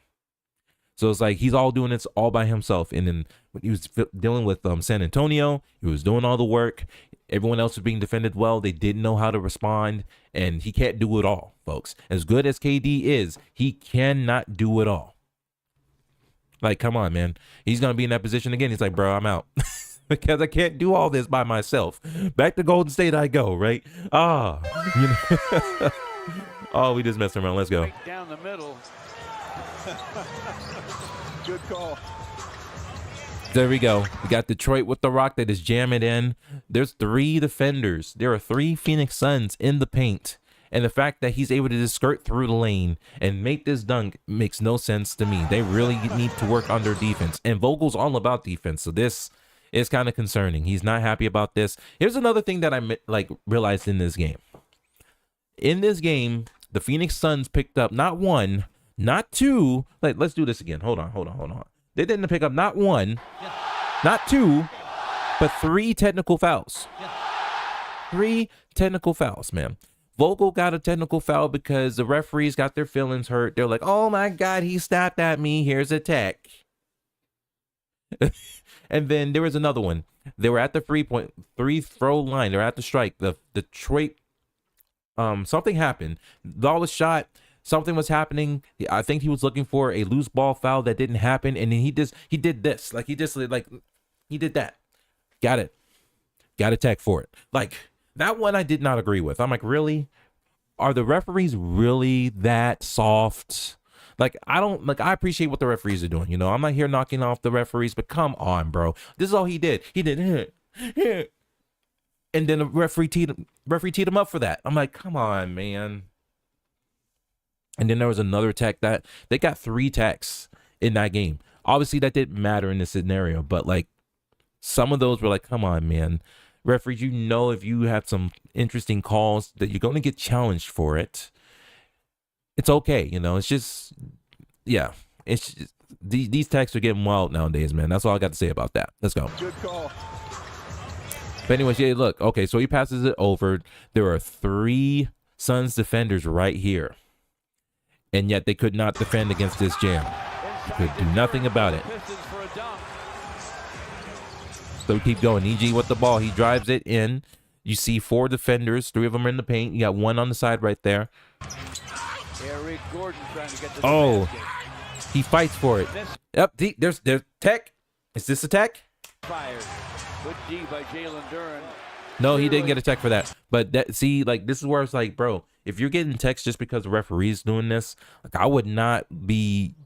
So it's like he's all doing this all by himself. And then when he was dealing with San Antonio, he was doing all the work. Everyone else was being defended well. They didn't know how to respond. And he can't do it all, folks. As good as KD is, he cannot do it all. Like, come on, man. He's going to be in that position again. He's like, bro, I'm out. Because I can't do all this by myself. Back to Golden State I go, right? You know. Oh, we just messed around. Let's go. Right down the middle. Good call. There we go. We got Detroit with the rock that is jamming in. There's 3 defenders. There are 3 Phoenix Suns in the paint. And the fact that he's able to just skirt through the lane and make this dunk makes no sense to me. They really need to work on their defense. And Vogel's all about defense. So this is kind of concerning. He's not happy about this. Here's another thing that I realized in this game. In this game, the Phoenix Suns picked up not 1, not 2. Like, let's do this again. Hold on. They didn't pick up not 1, not 2, but 3 technical fouls. 3 technical fouls, man. Vogel got a technical foul because the referees got their feelings hurt. They're like, oh my God, he snapped at me. Here's a tech. And then there was another one. They were at the free throw line. They're at the strike. The Detroit, something happened. The ball was shot. Something was happening. I think he was looking for a loose ball foul that didn't happen. And then he did this. Like, he did that. Got it. Got a tech for it. Like, that one I did not agree with. I'm like, really? Are the referees really that soft? Like, I appreciate what the referees are doing. You know, I'm not here knocking off the referees, but come on, bro. This is all he did. He did and then the referee teed him up for that. I'm like, come on, man. And then there was another tech that they got 3 techs in that game. Obviously, that didn't matter in this scenario, but like some of those were like, come on, man. Referees, you know, if you have some interesting calls that you're going to get challenged for it, it's okay. You know, it's just, yeah, it's just, these texts are getting wild nowadays, man. That's all I got to say about that. Let's go. Good call. But anyways, yeah, look, okay, so he passes it over. There are 3 Suns defenders right here, and yet they could not defend against this jam. They could do nothing about it. So we keep going. EG with the ball. He drives it in. You see 4 defenders. 3 of them are in the paint. You got 1 on the side right there. Eric Gordon trying to get to the basket. He fights for it. Yep. There's tech. Is this a tech? Fired. Good D by Jalen Duren. No, he didn't get a tech for that. But that, see, like, this is where it's like, bro, if you're getting techs just because the referee's doing this, like, I would not be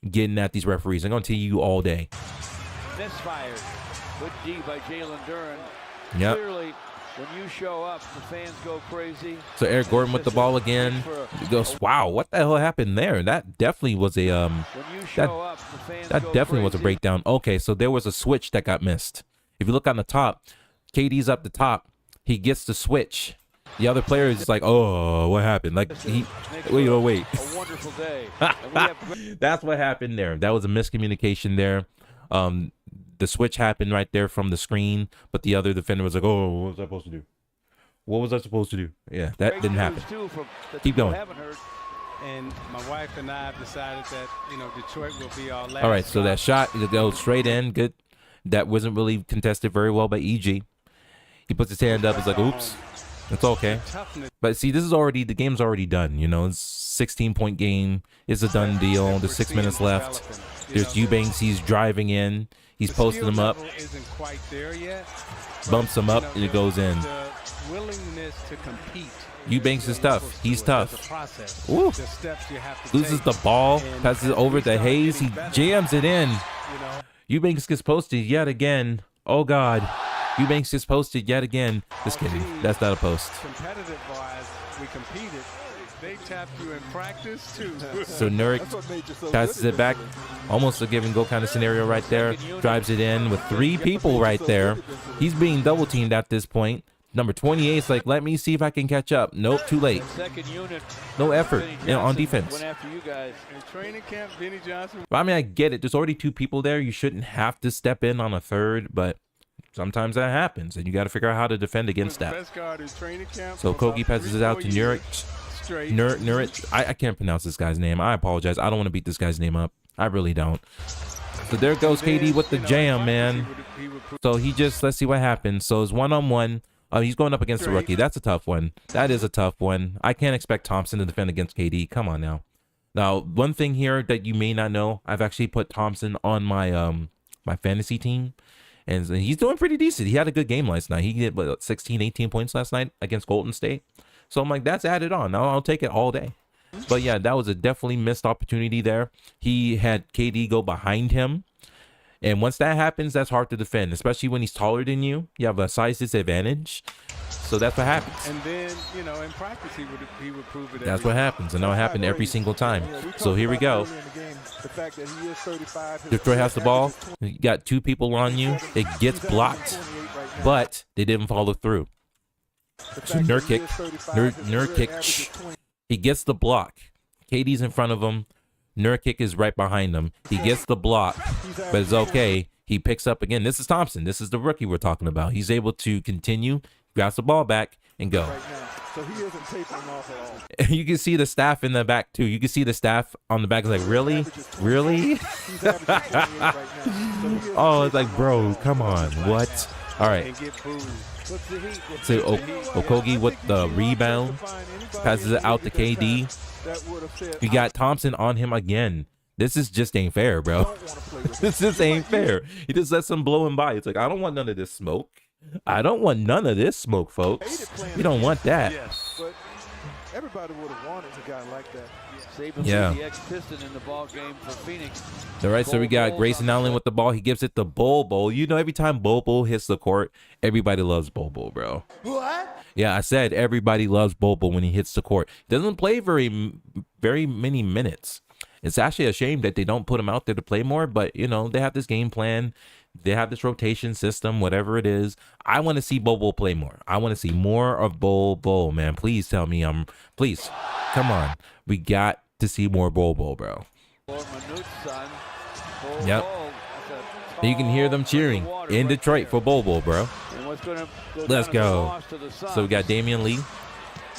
getting at these referees. I'm gonna tell you all day. Misfired. Good D by Jalen Duren. Yep. Clearly, when you show up, the fans go crazy. So Eric Gordon with the ball again. He goes, wow, what the hell happened there? That definitely was a that definitely was a breakdown. Okay, so there was a switch that got missed. If you look on the top, KD's up the top. He gets the switch. The other player is just like, oh, what happened? Like, wait. A wonderful day. That's what happened there. That was a miscommunication there. The switch happened right there from the screen, but the other defender was like, oh, what was I supposed to do? What was I supposed to do? Yeah, that Great didn't news, happen. too, that Keep people going. haven't heard. And my wife and I have decided that, Detroit will be our last. All right, so that stop. shot goes straight in. Good. That wasn't really contested very well by EG. He puts his hand up. It's like, oops. It's okay. Toughness. But see, this is already, the game's already done. You know, it's 16-point game. It's a done deal. There's 6 minutes left. There's Eubanks. He's driving in. He's posting him up. Isn't quite there yet. Bumps him up, and it goes in. The willingness to compete. Eubanks is tough. He's tough. The process. Ooh. The steps you have to Loses take. the ball. And Passes it over we to started Hayes. He getting better. jams it in. You know, Eubanks gets posted yet again. Oh, God. Eubanks gets posted yet again. Just kidding. That's not a post. competitive wise, we competed. They tapped you in practice too. So Nurk passes it back. Almost a give and go kind of scenario right there. Drives it in with 3 people right there. He's being double teamed at this point. Number 28 is like, let me see if I can catch up. Nope, too late. Second unit. No effort Vinny on Johnson defense. Went after you guys. In training camp, Vinny Johnson. But I mean, I get it. There's already 2 people there. You shouldn't have to step in on a third, but sometimes that happens, and you got to figure out how to defend against that. Best guard in training camp. So for Kogi about passes it out to 3-4 Nurk. years straight. Nurk. I can't pronounce this guy's name. I apologize. I don't want to beat this guy's name up. I really don't. So there goes KD with the jam, man. So he just, let's see what happens. So it's 1-on-1. He's going up against the rookie. That's a tough one. That is a tough one. I can't expect Thompson to defend against KD. Come on now. Now, one thing here that you may not know, I've actually put Thompson on my my fantasy team, and he's doing pretty decent. He had a good game last night. He did what, 16, 18 points last night against Golden State. So I'm like, that's added on. I'll take it all day. But yeah, that was a definitely missed opportunity there. He had KD go behind him. And once that happens, that's hard to defend, especially when he's taller than you. You have a size disadvantage. So that's what happens. And then, in practice, he would prove it. That's what happens. And that'll happen every single time. So here we go. Detroit has the ball. You got 2 people on you. It gets blocked, but they didn't follow through. So Nurkic, he gets the block. KD's in front of him. Nurkic is right behind him. He gets the block, but it's okay. He picks up again. This is Thompson. This is the rookie we're talking about. He's able to continue, grabs the ball back, and go. So he isn't tapering off at all. You can see the staff in the back, too. You can see the staff on the back. It's like, really? Really? He's averaging 28 right now. So he isn't Oh, it's like, tapering bro, off at all. come on. What? All right. And get booed. So Okogie with the rebound. Passes it out to KD. You got Thompson on him again. This is just ain't fair, bro. This just ain't fair. He just lets him blow him by. It's like, I don't want none of this smoke. I don't want none of this smoke, folks. You don't want that. But everybody would have wanted a guy like that. Saban Yeah. the ex-Piston in the ball game for Phoenix. All right, so we got Grayson Allen with the ball. He gives it to Bobo. You know, every time Bobo hits the court, everybody loves Bobo, bro. What? Yeah, I said everybody loves Bobo when he hits the court. He doesn't play very many minutes. It's actually a shame that they don't put him out there to play more, but, they have this game plan. They have this rotation system, whatever it is. I want to see Bobo play more. I want to see more of Bobo, man. Please tell me please, come on. We got to see more Bobo, bro. Yep. You can hear them cheering in Detroit for Bobo, bro. Let's go. So we got Damian Lee.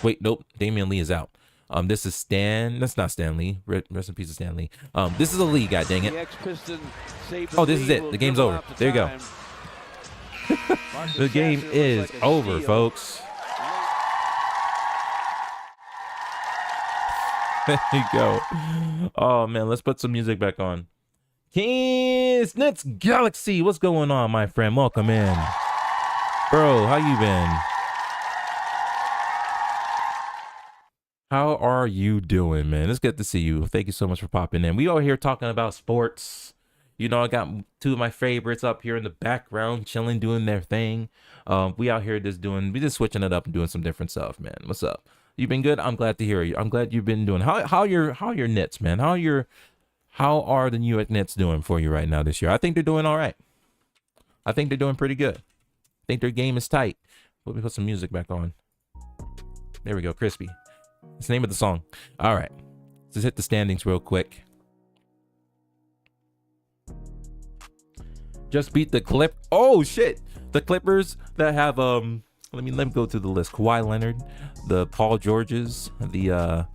Wait, nope. Damian Lee is out. This is Stan. That's not Stan Lee. Rest in peace to Stan Lee. This is a Lee guy, dang it. Oh, this is it. The game's over. There you go. The game is over, folks. There you go. Oh, man. Let's put some music back on. Kings Nets Galaxy. What's going on, my friend? Welcome in. Bro, how you been? How are you doing, man? It's good to see you. Thank you so much for popping in. We over here talking about sports. I got 2 of my favorites up here in the background, chilling, doing their thing. We out here we just switching it up and doing some different stuff, man. What's up? You been good? I'm glad to hear you. I'm glad you've been doing. How your Nets, man? How are the New York Nets doing for you right now this year? I think they're doing all right. I think they're doing pretty good. I think their game is tight. Let me put some music back on. There we go, Crispy. It's the name of the song. All right. Let's hit the standings real quick. Just beat the Oh, shit. The Clippers that have let me go through the list. Kawhi Leonard, the Paul Georges, the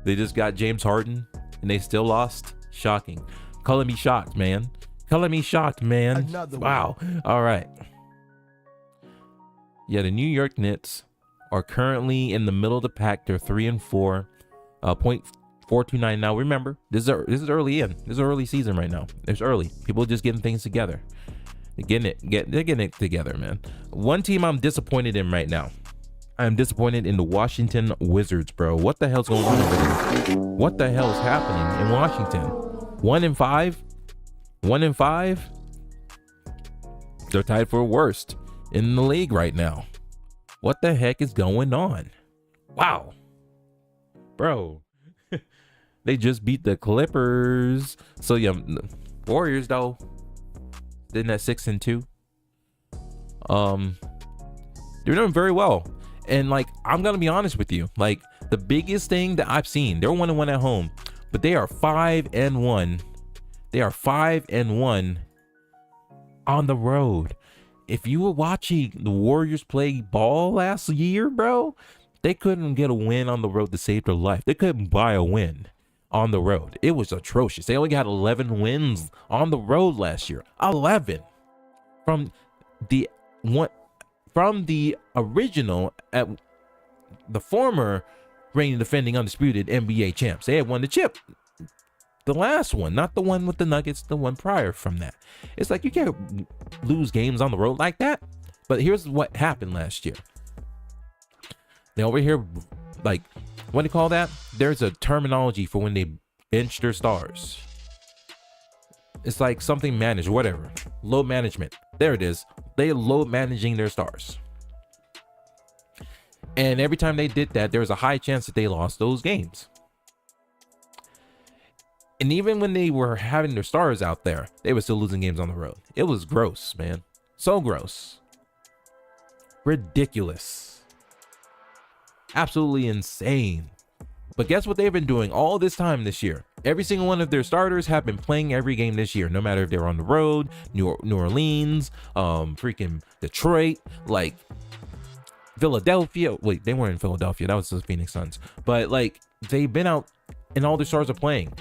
they just got James Harden and they still lost. Shocking. Color me shocked, man. Color me shocked, man. Another wow. All right. Yeah, the New York Knicks are currently in the middle of the pack. They're 3-4, .429 now. Remember, this is early in. This is early season right now. It's early. People are just getting things together. They're getting it together, man. One team I'm disappointed in right now. I'm disappointed in the Washington Wizards, bro. What the hell's going on over there? What the hell's happening in Washington? 1-5? 1-5? They're tied for worst in the league right now. What the heck is going on? Wow. Bro. They just beat the Clippers. So yeah, Warriors though. Then at 6-2. They're doing very well. And like, I'm gonna be honest with you. Like, the biggest thing that I've seen, they're 1-1 at home, but they are 5-1. They are 5-1 on the road. If you were watching the Warriors play ball last year, bro, they couldn't get a win on the road to save their life. They couldn't buy a win on the road. It was atrocious. They only got 11 wins on the road last year. 11 from the original at the former reigning defending undisputed NBA champs. They had won the chip. The last one, not the one with the Nuggets, the one prior from that. It's like, you can't lose games on the road like that. But here's what happened last year. They over here, like, what do you call that? There's a terminology for when they bench their stars. It's like something managed, whatever. Load management. There it is. They load managing their stars. And every time they did that, there was a high chance that they lost those games. And even when they were having their stars out there, they were still losing games on the road. It was gross, man. So gross. Ridiculous. Absolutely insane. But guess what they've been doing all this time this year? Every single one of their starters have been playing every game this year, no matter if they're on the road, New Orleans, freaking Detroit, like Philadelphia. Wait, they weren't in Philadelphia. That was the Phoenix Suns. But like, they've been out and all their stars are playing.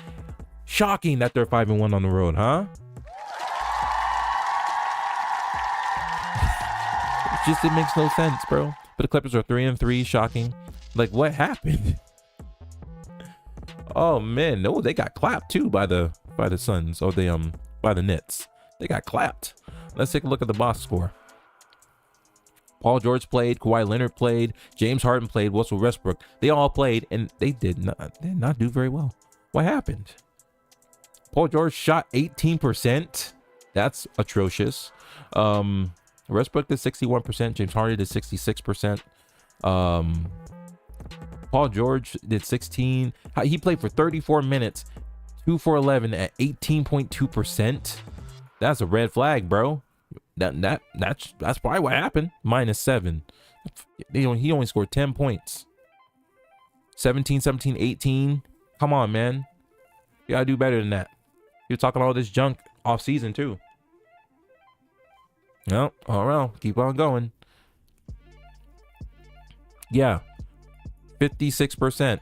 Shocking that they're 5-1 on the road, huh? It makes no sense, bro. But the Clippers are 3-3. Shocking. Like, what happened? Oh man, no, they got clapped too by the Suns, or by the Nets. They got clapped. Let's take a look at the box score. Paul George played, Kawhi Leonard played, James Harden played, Russell Westbrook. They all played, and they did not do very well. What happened? Paul George shot 18%. That's atrocious. Westbrook did 61%. James Harden did 66%. Paul George did 16. He played for 34 minutes, 2 for 11 at 18.2%. That's a red flag, bro. That's probably what happened. -7. He only scored 10 points. 17, 17, 18. Come on, man. You gotta do better than that. You're talking all this junk off season too. No, all right, keep on going. Yeah, 56%,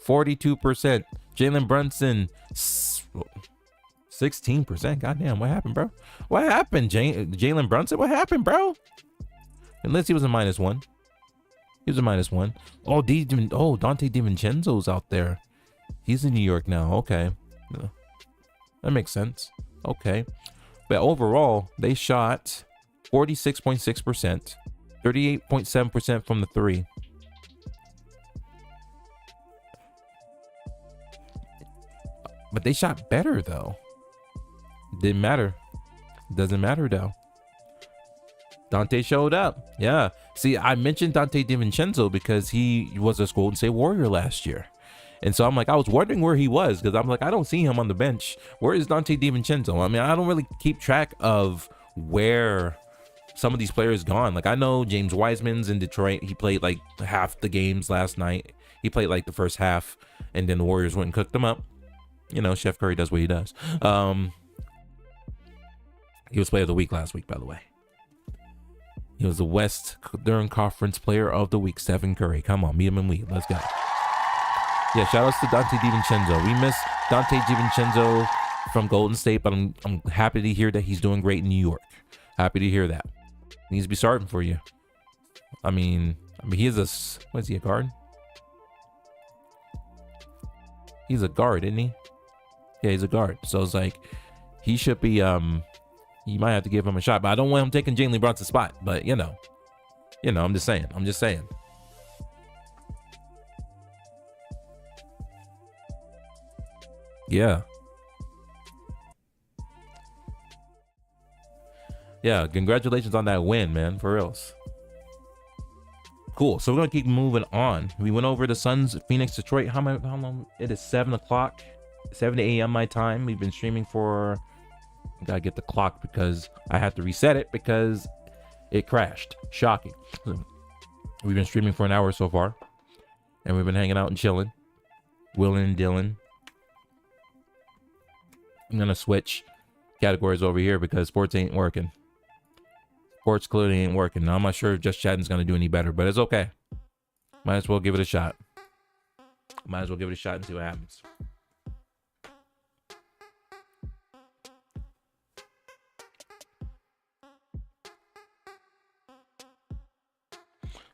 42%. Jalen Brunson, 16%. Goddamn, what happened, bro? What happened, Jalen Brunson? What happened, bro? Unless he was a -1. He was a -1. Oh, Dante DiVincenzo's out there. He's in New York now. Okay, that makes sense. Okay. But overall, they shot 46.6%, 38.7% from the three. But they shot better, though. Didn't matter. Doesn't matter, though. Dante showed up. Yeah. See, I mentioned Dante DiVincenzo because he was a Golden State Warrior last year. And so I'm like, I was wondering where he was, because I'm like, I don't see him on the bench. Where is Dante DiVincenzo? I mean, I don't really keep track of where some of these players gone. Like, I know James Wiseman's in Detroit. He played like half the games last night. He played like the first half, and then the Warriors went and cooked them up. You know, Chef Curry does what he does. He was player of the week last week, by the way. He was the Western Conference Player of the Week, Stephen Curry. Come on, meet him and we. Let's go. Yeah, shout outs to Dante DiVincenzo. We miss Dante DiVincenzo from Golden State, but I'm happy to hear that he's doing great in New York. Happy to hear that. Needs to be starting for you. I mean, he is what is he, a guard? He's a guard, isn't he? Yeah, he's a guard. So it's like, he should be, you might have to give him a shot, but I don't want him taking Jalen Brunson's spot. But you know, I'm just saying. Yeah. Yeah, congratulations on that win, man, for reals. Cool. So we're gonna keep moving on. We went over the Suns, Phoenix, Detroit. How long? It is 7 o'clock, 7 a.m. my time. We've been streaming for. I gotta get the clock because I have to reset it because it crashed. Shocking. We've been streaming for an hour so far, and we've been hanging out and chilling. Will and Dylan. I'm gonna switch categories over here because sports ain't working. Sports clearly ain't working. Now, I'm not sure if Just Chatting's gonna do any better, but it's okay. Might as well give it a shot. And see what happens.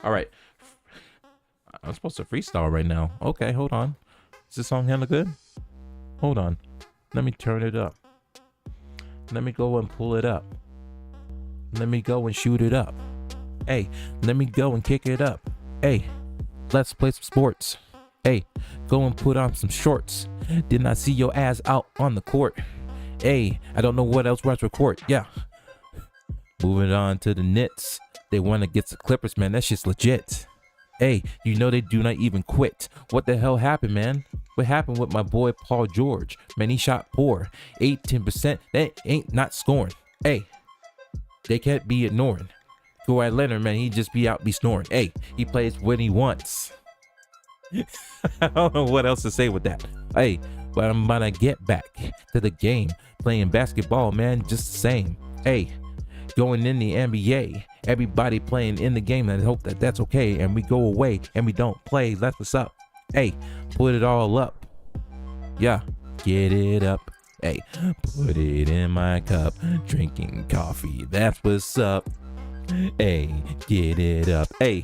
All right. I'm supposed to freestyle right now. Okay, hold on. Is this song hella good? Hold on. Let me turn it up. Let me go and pull it up. Let me go and shoot it up. Hey, let me go and kick it up. Hey, let's play some sports. Hey, go and put on some shorts. Did not see your ass out on the court. Hey, I don't know what else was record. Yeah. Moving on to the Knicks. They want to get the Clippers, man. That shit's legit. Hey, you know they do not even quit. What the hell happened, man? What happened with my boy Paul George? Man, he shot poor. 18%. That ain't not scoring. Hey, they can't be ignoring. Kawhi Leonard, man, he just be snoring. Hey, he plays when he wants. I don't know what else to say with that. Hey, but I'm about to get back to the game. Playing basketball, man, just the same. Hey, going in the NBA. Everybody playing in the game, and I hope that that's okay. And we go away and we don't play. That's what's up. Hey, put it all up. Yeah, get it up. Hey, put it in my cup. Drinking coffee, that's what's up. Hey, get it up. Hey,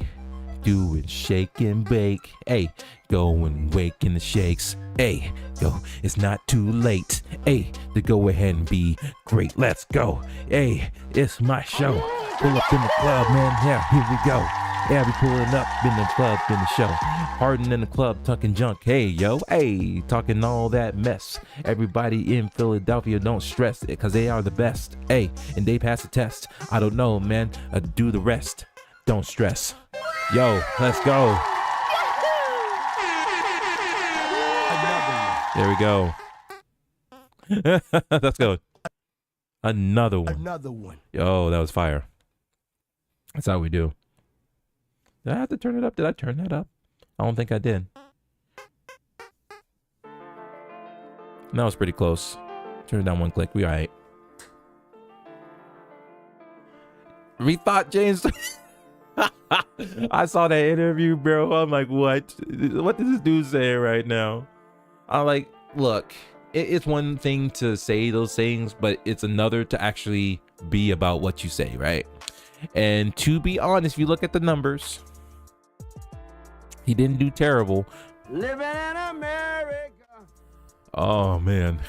do it, shake and bake. Hey, go and wake in the shakes. Hey, go, it's not too late. Hey, to go ahead and be great. Let's go. Hey, it's my show. Pull up in the club, man. Yeah, here we go. Yeah, we pulling up in the club, in the show. Harden in the club, tucking junk. Hey, yo, hey, talking all that mess. Everybody in Philadelphia, don't stress it, because they are the best. Hey, and they pass the test. I don't know, man. Do the rest. Don't stress. Yo, let's go. There we go. Let's go. Another one. Yo, that was fire. That's how we do. Did I have to turn it up? Did I turn that up? I don't think I did. That was pretty close. Turn it down one click. We all right. Rethought James. I saw that interview, bro. I'm like, what? What does this dude say right now? I'm like, look, it's one thing to say those things, but it's another to actually be about what you say, right? And to be honest, if you look at the numbers, he didn't do terrible. Living in America. Oh, man.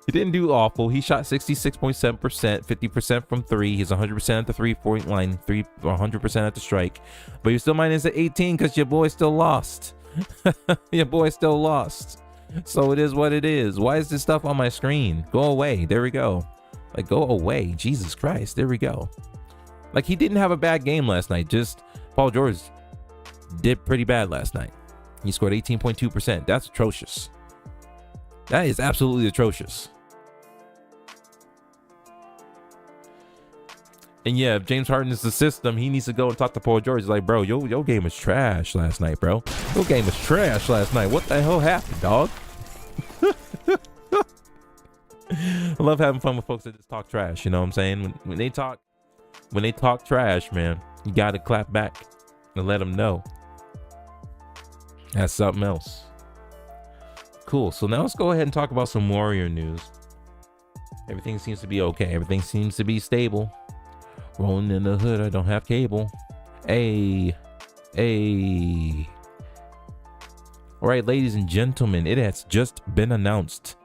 He didn't do awful. He shot 66.7%, 50% from three. He's 100% at the 3-point line, 100% at the strike. But you're still minus at 18 because your boy still lost. Your boy still lost. So it is what it is. Why is this stuff on my screen? Go away. There we go. Like, go away. Jesus Christ. There we go. Like, he didn't have a bad game last night. Just Paul George did pretty bad last night. He scored 18.2%. That's atrocious. That is absolutely atrocious. And yeah, if James Harden is the system, he needs to go and talk to Paul George. He's like, bro, your game was trash last night, bro. Your game was trash last night. What the hell happened, dog? I love having fun with folks that just talk trash. You know what I'm saying? When they talk when they talk trash, man, you got to clap back and let them know. That's something else. Cool. So now let's go ahead and talk about some Warrior news. Everything seems to be okay. Everything seems to be stable. Rolling in the hood. I don't have cable. Hey. All right, ladies and gentlemen, it has just been announced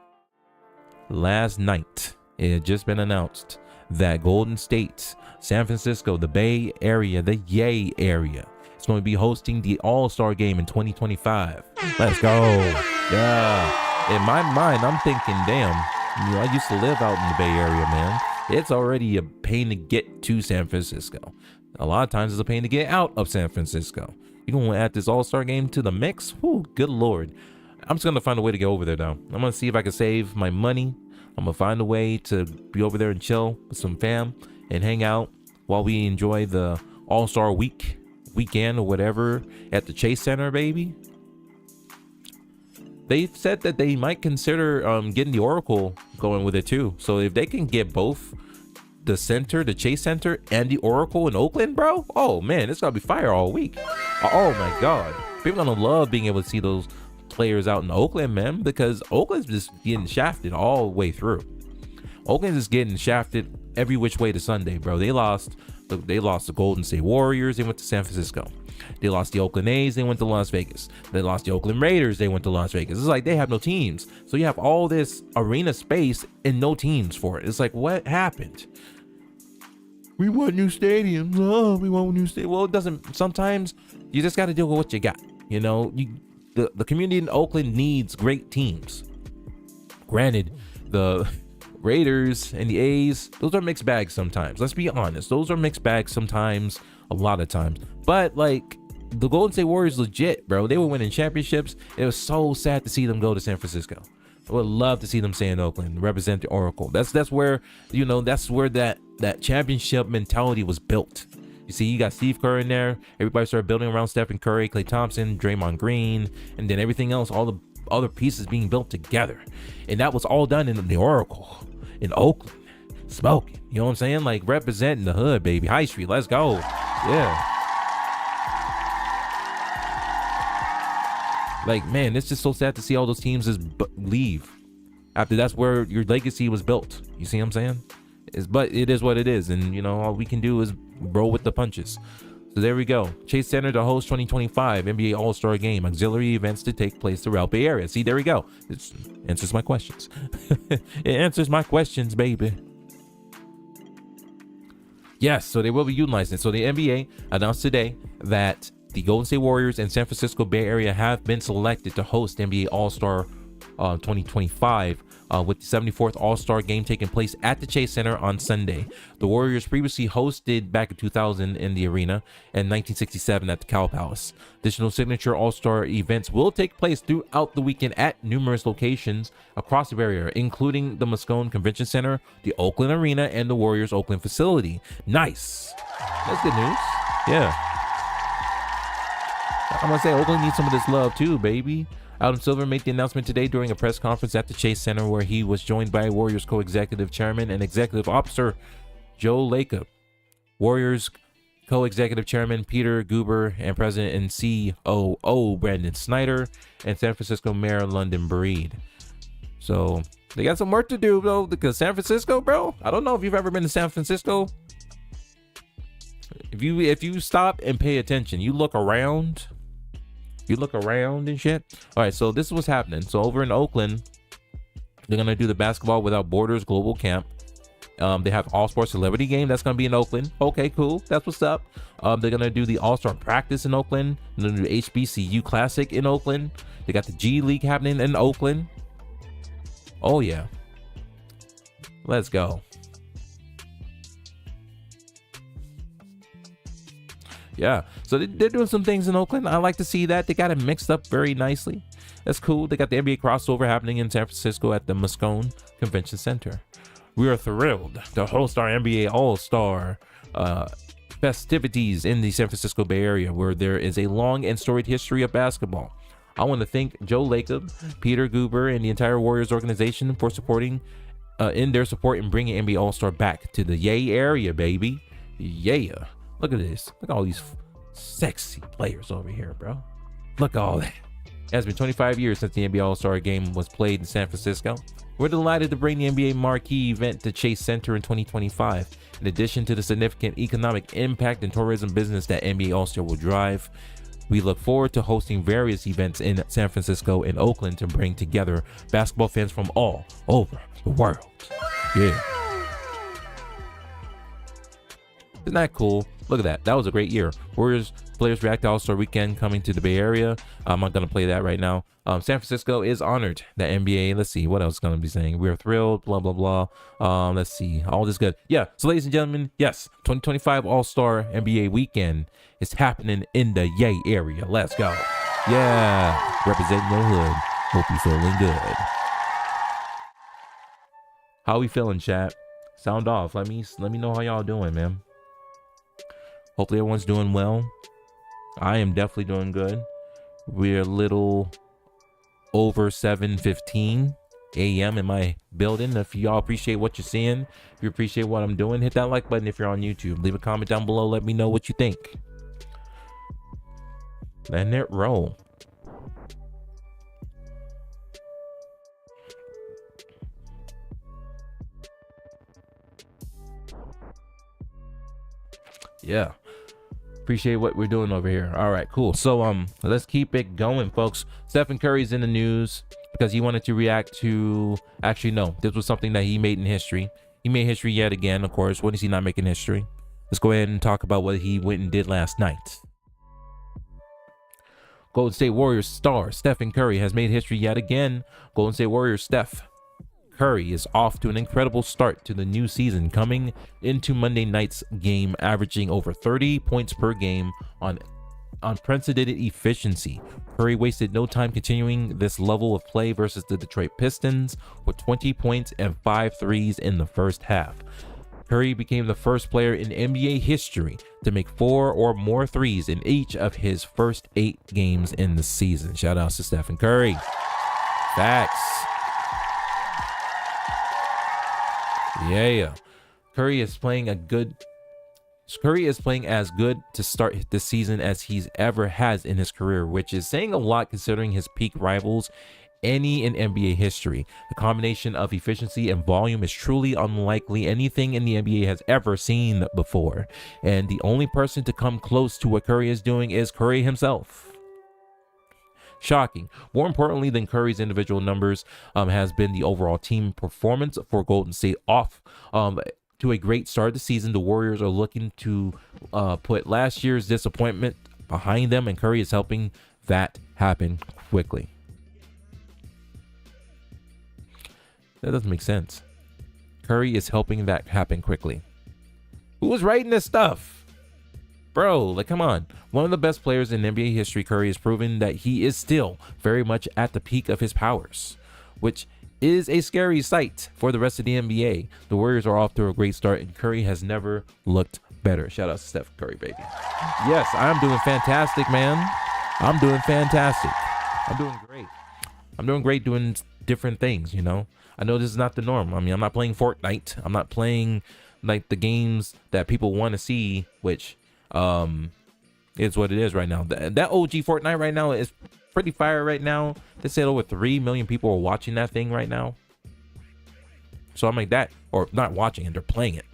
last night. It had just been announced that Golden State, San Francisco, the Bay Area, the Yay area, is going to be hosting the All-Star Game in 2025. Let's go. Yeah. In my mind, I'm thinking, damn, you know, I used to live out in the Bay Area, man. It's already a pain to get to San Francisco. A lot of times it's a pain to get out of San Francisco. You're going to add this All-Star Game to the mix? Whew, good Lord. I'm just going to find a way to get over there, though. I'm going to see if I can save my money. I'm going to find a way to be over there and chill with some fam and hang out while we enjoy the All-Star weekend or whatever at the Chase Center, baby. They said that they might consider getting the Oracle going with it, too. So if they can get both the center, the Chase Center, and the Oracle in Oakland, bro, oh man, it's gonna be fire all week. Oh my god, people gonna love being able to see those players out in Oakland, man, because Oakland's just getting shafted all the way through. Oakland's just getting shafted every which way to Sunday, bro. They lost the Golden State Warriors. They went to San Francisco. They lost the Oakland A's. They went to Las Vegas. They lost the Oakland Raiders. They went to Las Vegas. It's like they have no teams. So you have all this arena space and no teams for it. It's like, what happened? We want new stadiums. Oh, we want new stadiums. Well, it doesn't. Sometimes you just got to deal with what you got. You know, the community in Oakland needs great teams. Granted, the Raiders and the A's, those are mixed bags sometimes. Let's be honest. Those are mixed bags sometimes, a lot of times. But like the Golden State Warriors, legit, bro. They were winning championships. It was so sad to see them go to San Francisco. I would love to see them stay in Oakland, represent the Oracle. That's where, you know, that's where that championship mentality was built. You see, you got Steve Kerr in there. Everybody started building around Stephen Curry, Klay Thompson, Draymond Green, and then everything else, all the other pieces being built together. And that was all done in the Oracle, in Oakland, smoking. You know what I'm saying? Like representing the hood, baby. High Street, let's go. Yeah. Like, man, it's just so sad to see all those teams just leave after that's where your legacy was built. You see what I'm saying? But it is what it is. And, you know, all we can do is roll with the punches. So there we go. Chase Center to host 2025 NBA All-Star Game. Auxiliary events to take place throughout Bay Area. See, there we go. It answers my questions. It answers my questions, baby. Yes, so they will be utilizing it. So the NBA announced today that the Golden State Warriors and San Francisco Bay Area have been selected to host NBA All-Star 2025 with the 74th All-Star Game taking place at the Chase Center on Sunday. The Warriors previously hosted back in 2000 in the arena and 1967 at the Cow Palace. Additional signature All-Star events will take place throughout the weekend at numerous locations across the Bay Area, including the Moscone Convention Center, the Oakland Arena, and the Warriors Oakland facility. Nice. That's good news. Yeah. I'm gonna say Oakland needs some of this love too, baby. Adam Silver made the announcement today during a press conference at the Chase Center where he was joined by Warriors co-executive chairman and executive officer Joe Lacob, Warriors co-executive chairman Peter Guber, and president and COO Brandon Snyder, and San Francisco Mayor London Breed. So they got some work to do, though, because San Francisco, bro, I don't know if you've ever been to San Francisco. If you stop and pay attention, you look around and shit. All right, so this is what's happening. So over in Oakland, they're gonna do the Basketball Without Borders Global Camp. They have All-Star Celebrity Game that's gonna be in Oakland. Okay, cool, that's what's up. They're gonna do the All-Star Practice in Oakland. They're gonna do the HBCU Classic in Oakland. They got the G League happening in Oakland. Oh yeah, let's go. Yeah, so they're doing some things in Oakland. I like to see that. They got it mixed up very nicely. That's cool. They got the NBA crossover happening in San Francisco at the Moscone Convention Center. We are thrilled to host our NBA All-Star festivities in the San Francisco Bay Area, where there is a long and storied history of basketball. I want to thank Joe Lacob, Peter Guber, and the entire Warriors organization for supporting in their support in bringing NBA All-Star back to the Yay area, baby. Yeah. Look at this. Look at all these sexy players over here, bro. Look at all that. It has been 25 years since the NBA All-Star Game was played in San Francisco. We're delighted to bring the NBA marquee event to Chase Center in 2025. In addition to the significant economic impact and tourism business that NBA All-Star will drive, we look forward to hosting various events in San Francisco and Oakland to bring together basketball fans from all over the world. Yeah. Isn't that cool? Look at that. That was a great year. Warriors players react to All-Star Weekend coming to the Bay Area. I'm not going to play that right now. San Francisco is honored that NBA. Let's see. What else going to be saying? We're thrilled. Blah, blah, blah. Let's see. All this good. Yeah. So, ladies and gentlemen, yes. 2025 All-Star NBA Weekend is happening in the Yay area. Let's go. Yeah. Representing your hood. Hope you're feeling good. How we feeling, chat? Sound off. Let me know how y'all doing, man. Hopefully everyone's doing well. I am definitely doing good. We're a little over 7:15 a.m. in my building. If y'all appreciate what you're seeing, if you appreciate what I'm doing, hit that like button if you're on YouTube. Leave a comment down below. Let me know what you think. Letting it roll. Yeah. Appreciate what we're doing over here. All right, cool. So let's keep it going, folks. Stephen Curry's in the news because he wanted to react to, actually no, this was something that he made in history. He made history yet again, of course. When is he not making history? Let's go ahead and talk about what he went and did last night. Golden State Warriors star Stephen Curry has made history yet again. Golden State Warriors Steph Curry is off to an incredible start to the new season, coming into Monday night's game averaging over 30 points per game on unprecedented efficiency. Curry wasted no time continuing this level of play versus the Detroit Pistons with 20 points and 5 threes in the first half. Curry became the first player in NBA history to make 4 or more threes in each of his first 8 games in the season. Shout out to Stephen Curry. Facts. Yeah. Curry is playing as good to start this season as he's ever has in his career, which is saying a lot considering his peak rivals any in NBA history. The combination of efficiency and volume is truly unlikely anything in the NBA has ever seen before. And the only person to come close to what Curry is doing is Curry himself. Shocking. More importantly than Curry's individual numbers has been the overall team performance for Golden State off to a great start of the season. The Warriors are looking to put last year's disappointment behind them, and Curry is helping that happen quickly. That doesn't make sense. Curry is helping that happen quickly. Who was writing this stuff? Bro, like, come on. One of the best players in NBA history, Curry has proven that he is still very much at the peak of his powers, which is a scary sight for the rest of the NBA. The Warriors are off to a great start, and Curry has never looked better. Shout out to Steph Curry, baby. Yes, I'm doing fantastic, man. I'm doing fantastic. I'm doing great. I'm doing great doing different things, you know. I know this is not the norm. I mean, I'm not playing Fortnite. I'm not playing, like, the games that people want to see, which is what it is right now. That OG Fortnite right now is pretty fire right now. They said over 3 million people are watching that thing right now. So I'm like that, or not watching it, they're playing it.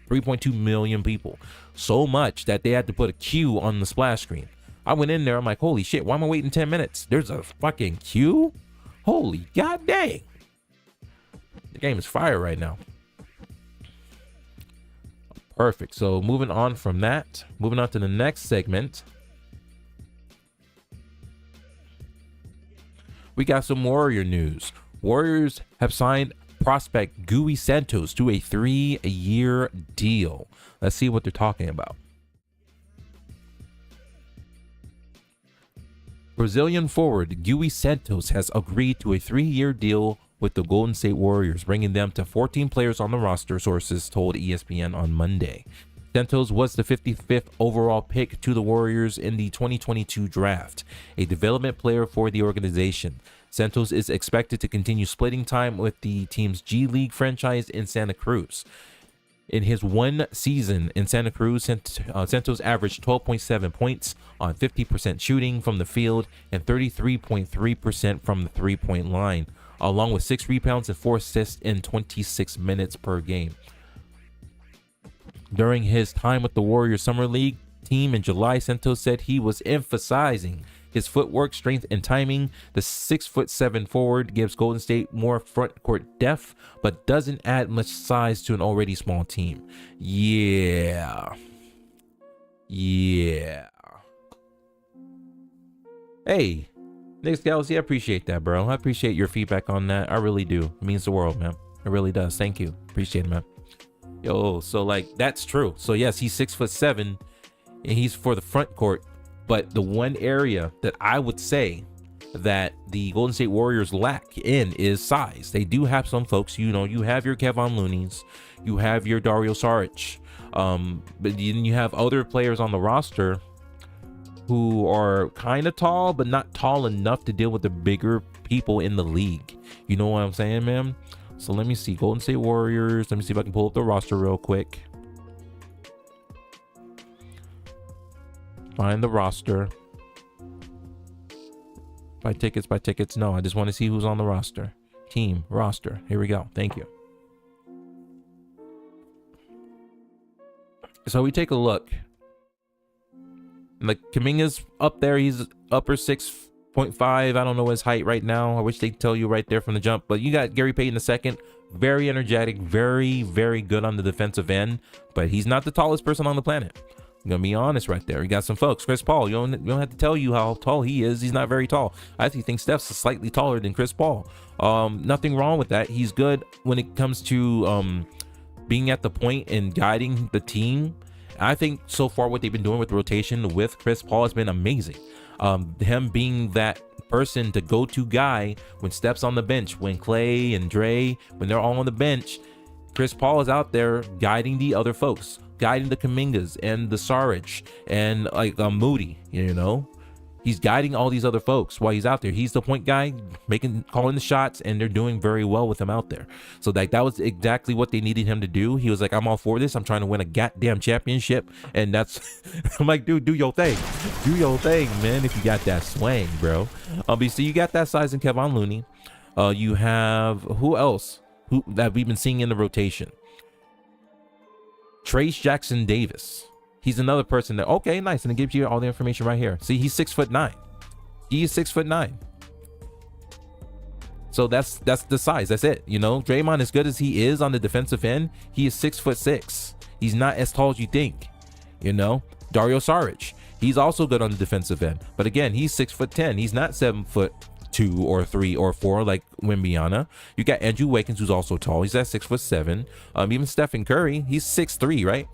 3.2 million people. So much that they had to put a queue on the splash screen. I went in there, I'm like, holy shit, why am I waiting 10 minutes? There's a fucking queue? Holy god dang. The game is fire right now. Perfect. So moving on from that, moving on to the next segment. We got some Warrior news. Warriors have signed prospect Gui Santos to a 3-year deal. Let's see what they're talking about. Brazilian forward Gui Santos has agreed to a 3-year deal with the Golden State Warriors, bringing them to 14 players on the roster, sources told ESPN on Monday. Santos was the 55th overall pick to the Warriors in the 2022 draft, a development player for the organization. Santos is expected to continue splitting time with the team's G League franchise in Santa Cruz. In his one season in Santa Cruz, Santos averaged 12.7 points on 50% shooting from the field and 33.3% from the three-point line, along with 6 rebounds and 4 assists in 26 minutes per game. During his time with the Warriors Summer League team in July, Santos said he was emphasizing his footwork, strength, and timing. The 6'7" forward gives Golden State more front court depth, but doesn't add much size to an already small team. Yeah. Hey, Nick Galaxy, I appreciate that, bro. I appreciate your feedback on that. I really do. It means the world, man. It really does. Thank you. Appreciate it, man. Yo, so like that's true. So yes, he's 6'7", and he's for the front court. But the one area that I would say that the Golden State Warriors lack in is size. They do have some folks, you know, you have your Kevon Looney's, you have your Dario Saric, but then you have other players on the roster who are kind of tall, but not tall enough to deal with the bigger people in the league. You know what I'm saying, man? So let me see, Golden State Warriors. Let me see if I can pull up the roster real quick. Find the roster. Buy tickets. No, I just want to see who's on the roster. Team, roster. Here we go. Thank you. So we take a look. Like Kuminga's up there. He's upper 6.5. I don't know his height right now. I wish they'd tell you right there from the jump. But you got Gary Payton II. Very energetic. Very, very good on the defensive end. But he's not the tallest person on the planet. I'm gonna be honest right there. You got some folks. Chris Paul, you don't have to tell you how tall he is. He's not very tall. I actually think Steph's slightly taller than Chris Paul. Nothing wrong with that. He's good when it comes to being at the point and guiding the team. I think so far what they've been doing with the rotation with Chris Paul has been amazing. Him being that person to go-to guy when Steph's on the bench, when Clay and Dre, when they're all on the bench, Chris Paul is out there guiding the other folks, guiding the Kumingas and the Saric and like Moody, you know, he's guiding all these other folks while he's out there. He's the point guy, calling the shots, and they're doing very well with him out there. So like that was exactly what they needed him to do. He was like, I'm all for this. I'm trying to win a goddamn championship, and that's I'm like, dude, do your thing, man. If you got that swing, bro. So you got that size in Kevon Looney. You have who else? Who that we've been seeing in the rotation? Trace Jackson Davis. He's another person that, okay, nice. And it gives you all the information right here. See, he's 6'9". He is 6'9". So that's the size. That's it. You know, Draymond, as good as he is on the defensive end, he is 6'6". He's not as tall as you think. You know, Dario Saric, he's also good on the defensive end. But again, he's 6'10". He's not 7'2" or 3 or 4 like Wembanyama. You got Andrew Wiggins, who's also tall. He's at 6'7". Even Stephen Curry, he's 6'3", right?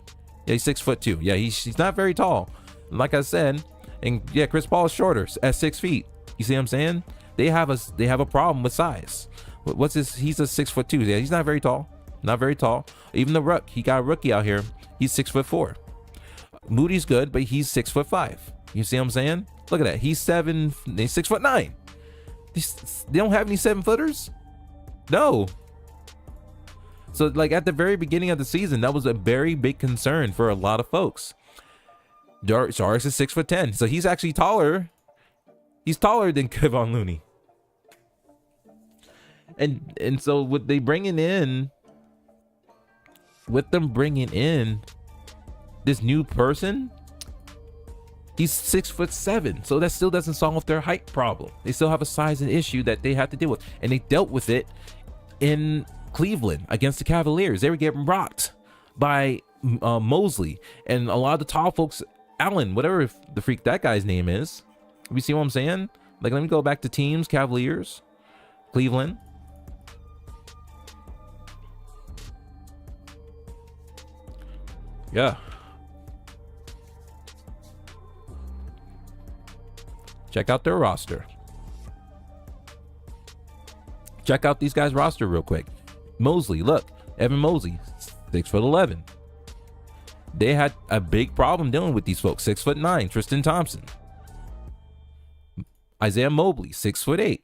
Yeah, he's 6'2". Yeah, he's not very tall. Like I said, and yeah, Chris Paul is shorter at 6 feet. You see what I'm saying? They have a problem with size. What's his? He's a 6'2". Yeah, he's not very tall. Not very tall. Even the he got a rookie out here. He's 6'4". Moody's good, but he's 6'5". You see what I'm saying? Look at that. He's 6'9". They don't have any 7-footers? No. So like at the very beginning of the season, that was a very big concern for a lot of folks. Saric is 6'10", so he's actually taller. He's taller than Kevon Looney. And so with them bringing in this new person, he's 6'7", so that still doesn't solve their height problem. They still have a size and issue that they have to deal with, and they dealt with it in Cleveland against the Cavaliers. They were getting rocked by Mosley and a lot of the tall folks. Allen, whatever the freak that guy's name is. You see what I'm saying? Like, let me go back to teams. Cavaliers, Cleveland. Yeah. Check out their roster. Check out these guys' roster real quick. Mosley, look, Evan Mosley, 6'11". They had a big problem dealing with these folks. 6'9". Tristan Thompson. Isaiah Mobley, 6'8".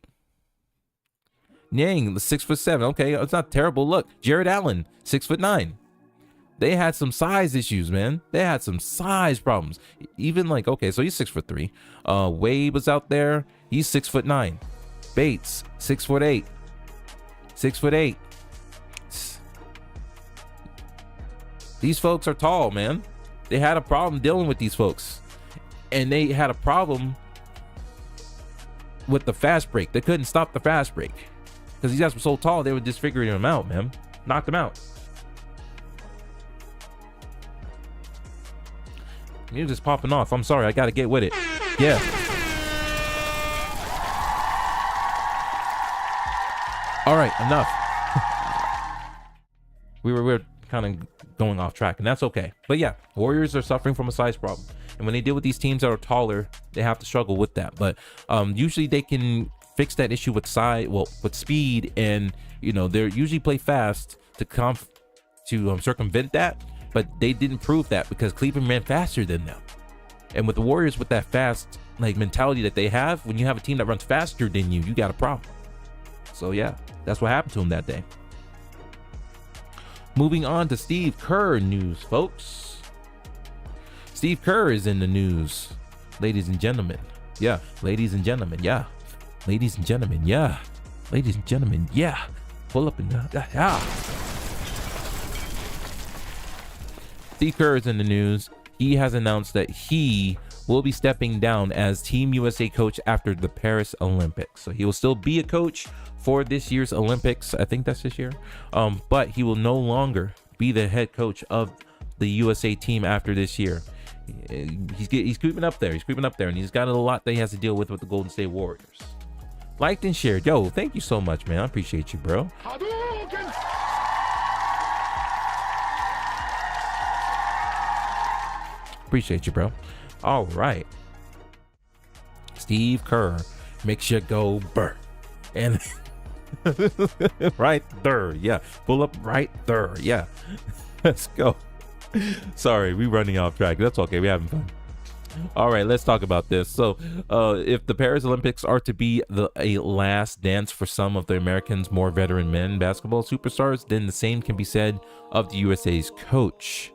Niang, 6'7". Okay, it's not terrible. Look, Jared Allen, 6'9". They had some size issues, man. They had some size problems. Even like, okay, so he's 6'3". Wade was out there. He's 6'9". Bates, 6'8". 6'8". These folks are tall, man. They had a problem dealing with these folks. And they had a problem with the fast break. They couldn't stop the fast break. Because these guys were so tall, they were disfiguring him out, man. Knocked him out. You're just popping off. I'm sorry. I got to get with it. Yeah. All right. Enough. We're kind of going off track, and that's okay. But yeah, Warriors are suffering from a size problem. And when they deal with these teams that are taller, they have to struggle with that. But usually they can fix that issue with size, well, with speed, and they're usually play fast to circumvent that. But they didn't prove that because Cleveland ran faster than them. And with the Warriors, with that fast mentality that they have, when you have a team that runs faster than you, you got a problem. So yeah, that's what happened to him that day. Moving on to Steve Kerr news, folks. Steve Kerr is in the news, ladies and gentlemen. Yeah, ladies and gentlemen. Yeah, ladies and gentlemen. Yeah, ladies and gentlemen. Yeah, pull up and yeah. Steve Kerr is in the news. He has announced that he will be stepping down as Team USA coach after the Paris Olympics. So he will still be a coach for this year's Olympics. I think that's this year. But he will no longer be the head coach of the USA team after this year. He's creeping up there. He's creeping up there, and he's got a lot that he has to deal with the Golden State Warriors. Liked and shared. Yo, thank you so much, man. I appreciate you, bro. Appreciate you, bro. All right. Steve Kerr makes you go burr. And right there. Yeah. Pull up right there. Yeah. Let's go. Sorry, we're running off track. That's okay. We're having fun. All right, let's talk about this. So if the Paris Olympics are to be a last dance for some of the Americans' more veteran men basketball superstars, then the same can be said of the USA's coach.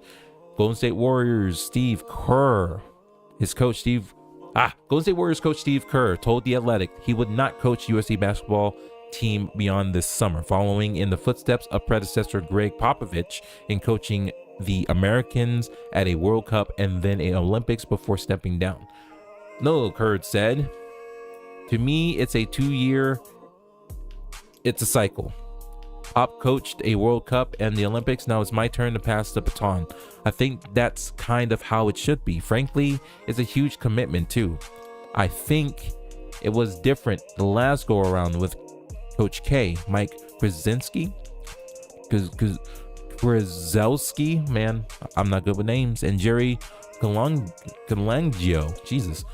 Golden State Warriors Steve Kerr, Golden State Warriors coach Steve Kerr told The Athletic he would not coach USA basketball team beyond this summer, following in the footsteps of predecessor Greg Popovich in coaching the Americans at a World Cup and then an Olympics before stepping down. No, Kerr said, to me, it's a 2-year, it's a cycle. Pop coached a World Cup and the Olympics. Now it's my turn to pass the baton. I think that's kind of how it should be. Frankly, it's a huge commitment too. I think it was different the last go around with Coach K, Mike Krzyzewski, Krzyzewski, man, I'm not good with names, and Jerry Colangio. Jesus.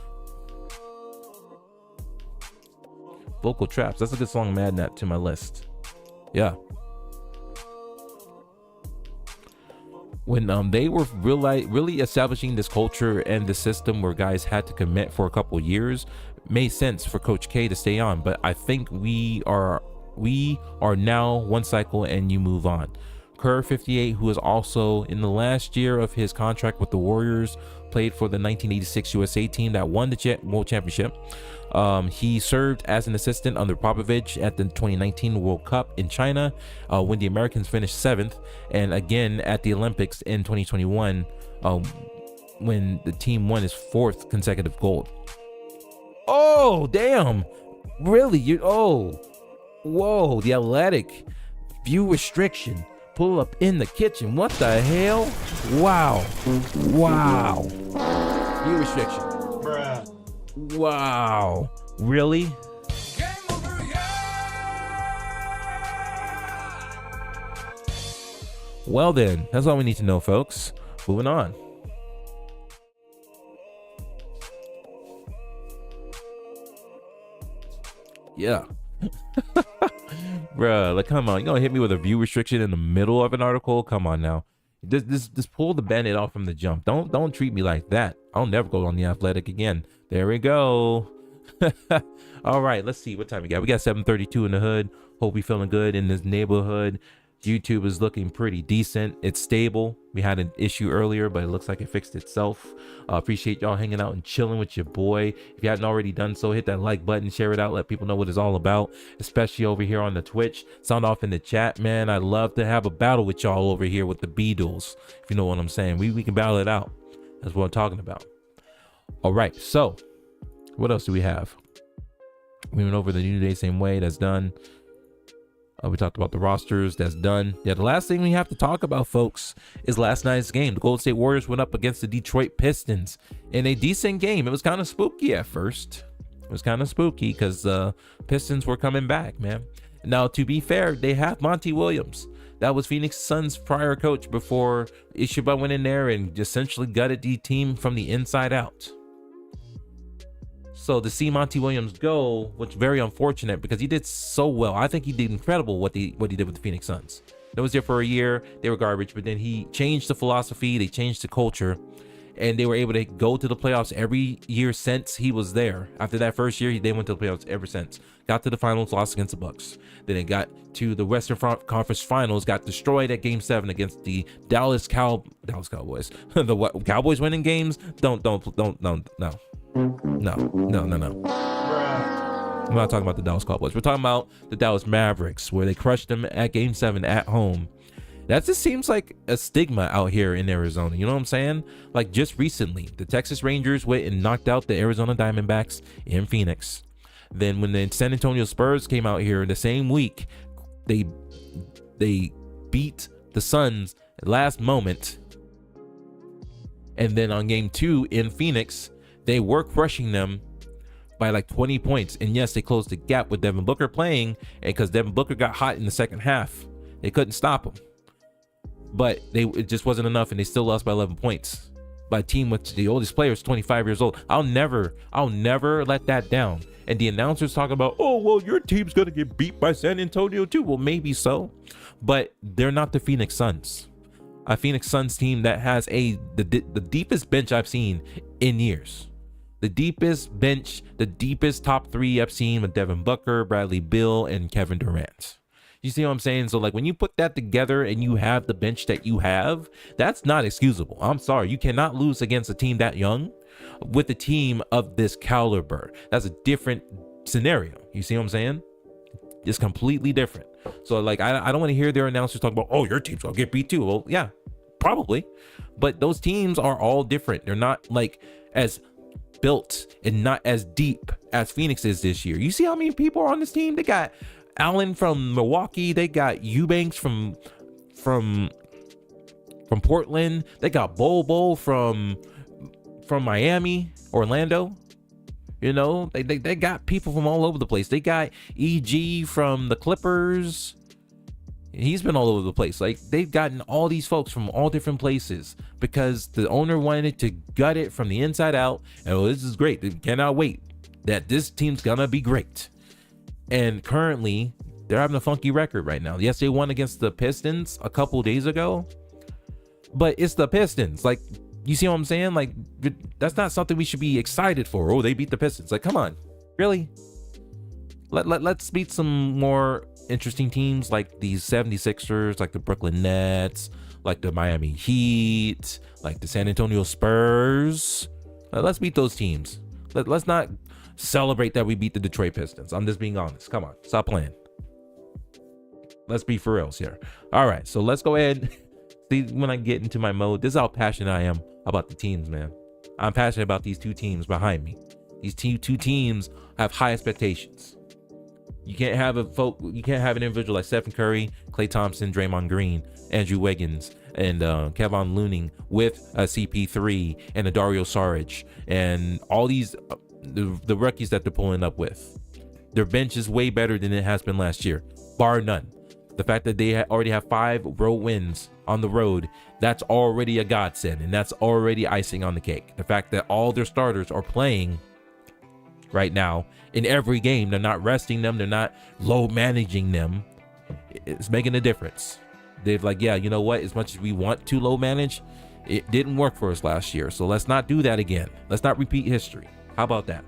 Vocal Traps. That's a good song. I'm adding that to my list. Yeah. When they were really establishing this culture and the system where guys had to commit for a couple years, made sense for Coach K to stay on. But I think we are now one cycle and you move on. Kerr, 58, who is also in the last year of his contract with the Warriors, played for the 1986 USA team that won the World Championship. He served as an assistant under Popovich at the 2019 World Cup in China, when the Americans finished 7th, and again at the Olympics in 2021, when the team won its 4th consecutive gold. Oh, damn. Really? Whoa, The Athletic. View restriction. Pull up in the kitchen. What the hell? Wow. View restriction. Bruh. Wow. Really? Well then, that's all we need to know, folks. Moving on. Yeah. Bruh, like, come on. You gonna hit me with a view restriction in the middle of an article? Come on now. Just pull the band-aid off from the jump. Don't treat me like that. I'll never go on The Athletic again. There we go. All right, let's see what time we got. We got 7:32 in the hood. Hope we feeling good in this neighborhood. YouTube is looking pretty decent. It's stable. We had an issue earlier, but it looks like it fixed itself. Appreciate y'all hanging out and chilling with your boy. If you haven't already done so, hit that like button, share it out, let people know what it's all about, especially over here on the Twitch. Sound off in the chat, man. I love to have a battle with y'all over here with the B-duels, if you know what I'm saying. We can battle it out. That's what I'm talking about. All right, so what else do we have? We went over the New Day Same Way. That's done. We talked about the rosters. That's done. Yeah, the last thing we have to talk about, folks, is last night's game. The Golden State Warriors went up against the Detroit Pistons in a decent game. It was kind of spooky at first. It was kind of spooky because Pistons were coming back, man. Now, to be fair, they have Monty Williams. That was Phoenix Suns' prior coach before Ishiba went in there and essentially gutted the team from the inside out. So to see Monty Williams go was very unfortunate because he did so well. I think he did incredible what he did with the Phoenix Suns. They was there for a year. They were garbage, but then he changed the philosophy. They changed the culture, and they were able to go to the playoffs every year since he was there. After that first year, they went to the playoffs ever since. Got to the finals, lost against the Bucks. Then it got to the Western Conference Finals, got destroyed at Game 7 against the Dallas Cowboys. The Cowboys winning games? No. I'm not talking about the Dallas Cowboys. We're talking about the Dallas Mavericks, where they crushed them at Game 7 at home. That just seems like a stigma out here in Arizona. You know what I'm saying? Like just recently, the Texas Rangers went and knocked out the Arizona Diamondbacks in Phoenix. Then when the San Antonio Spurs came out here in the same week, they beat the Suns at last moment. And then on Game 2 in Phoenix, they were crushing them by like 20 points. And yes, they closed the gap with Devin Booker playing, and because Devin Booker got hot in the second half, they couldn't stop him. But it just wasn't enough, and they still lost by 11 points by a team with the oldest player is 25 years old. I'll never let that down. And the announcers talking about, oh, well, your team's going to get beat by San Antonio too. Well, maybe so, but they're not the Phoenix Suns. A Phoenix Suns team that has the deepest bench I've seen in years. The deepest bench, the deepest top three I've seen with Devin Booker, Bradley Beal, and Kevin Durant. You see what I'm saying? So like when you put that together and you have the bench that you have, that's not excusable. I'm sorry. You cannot lose against a team that young with a team of this caliber. That's a different scenario. You see what I'm saying? It's completely different. So like I don't want to hear their announcers talk about, oh, your team's gonna get beat too. Well, yeah, probably. But those teams are all different. They're not like as built and not as deep as Phoenix is this year. You see how many people are on this team? They got Allen from Milwaukee. They got Eubanks from Portland. They got Bobo from Miami, Orlando. You know, they got people from all over the place. They got EG from the Clippers. He's been all over the place. Like they've gotten all these folks from all different places because the owner wanted to gut it from the inside out. And oh, this is great. They cannot wait that this team's gonna be great. And currently they're having a funky record right now. Yes, they won against the Pistons a couple days ago, but it's the Pistons. Like, you see what I'm saying? Like, that's not something we should be excited for. Oh, they beat the Pistons. Like, come on, really? Let's beat some more interesting teams like the 76ers, like the Brooklyn Nets, like the Miami Heat, like the San Antonio Spurs. Let's beat those teams. Let's not celebrate that we beat the Detroit Pistons. I'm just being honest. Come on, stop playing. Let's be for reals here. All right, so let's go ahead. See, when I get into my mode, this is how passionate I am about the teams, man. I'm passionate about these two teams behind me. These two teams have high expectations. You can't have an individual like Stephen Curry, Klay Thompson, Draymond Green, Andrew Wiggins, and Kevon Looney with a CP3 and a Dario Saric and all these the rookies that they're pulling up with. Their bench is way better than it has been last year, bar none. The fact that they already have 5 road wins on the road, that's already a godsend, and that's already icing on the cake. The fact that all their starters are playing right now in every game, they're not resting them, they're not low managing them, it's making a difference. They've like, yeah, you know what, as much as we want to low manage, it didn't work for us last year, so let's not do that again. Let's not repeat history. How about that?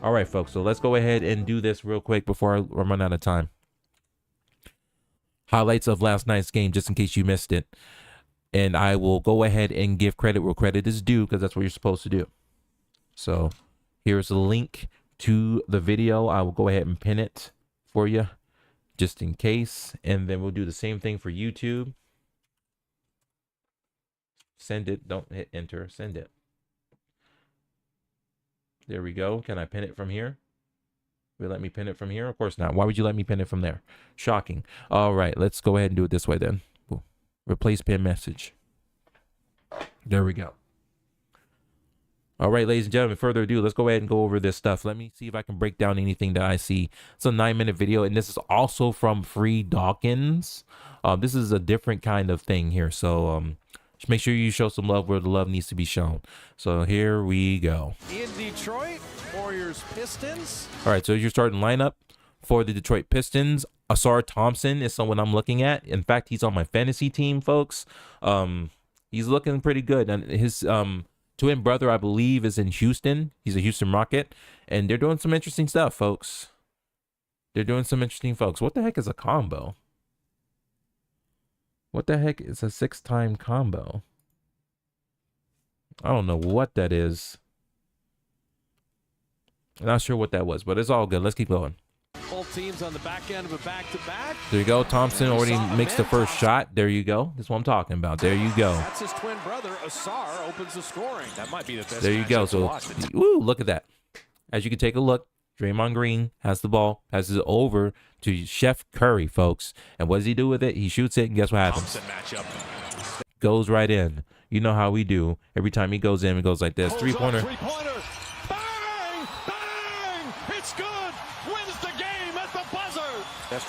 All right, folks, so let's go ahead and do this real quick before I run out of time. highlights of last night's game just in case you missed it. And I will go ahead and give credit where credit is due because that's what you're supposed to do. So here's a link to the video. I will go ahead and pin it for you just in case. And then we'll do the same thing for YouTube. Send it. Don't hit enter. Send it. There we go. Can I pin it from here? Will you let me pin it from here? Of course not. Why would you let me pin it from there? Shocking. All right, let's go ahead and do it this way then. Replace pin message. There we go. All right, ladies and gentlemen, further ado, let's go ahead and go over this stuff. Let me see if I can break down anything that I see. It's a 9-minute video, and this is also from Free Dawkins. This is a different kind of thing here. So just make sure you show some love where the love needs to be shown. So here we go. In Detroit, Warriors Pistons. All right, so your starting lineup for the Detroit Pistons. Asar Thompson is someone I'm looking at. In fact, he's on my fantasy team, folks. He's looking pretty good. And his twin brother, I believe, is in Houston. He's a Houston Rocket. And they're doing some interesting stuff, folks. They're doing some interesting folks. What the heck is a combo? What the heck is a 6-time combo? I don't know what that is. Not sure what that was, but it's all good. Let's keep going. Both teams on the back end of a back-to-back. There you go. Thompson already makes the first shot. There you go. That's what I'm talking about. There you go. That's his twin brother. Asar opens the scoring. That might be the best. There you go. So, woo, look at that. As you can take a look, Draymond Green has the ball, passes it over to Chef Curry, folks. And what does he do with it? He shoots it, and guess what happens? Goes right in. You know how we do. Every time he goes in, it goes like this. Three-pointer. Bang! Bang! It's good. Wins the game at the buzzer. That's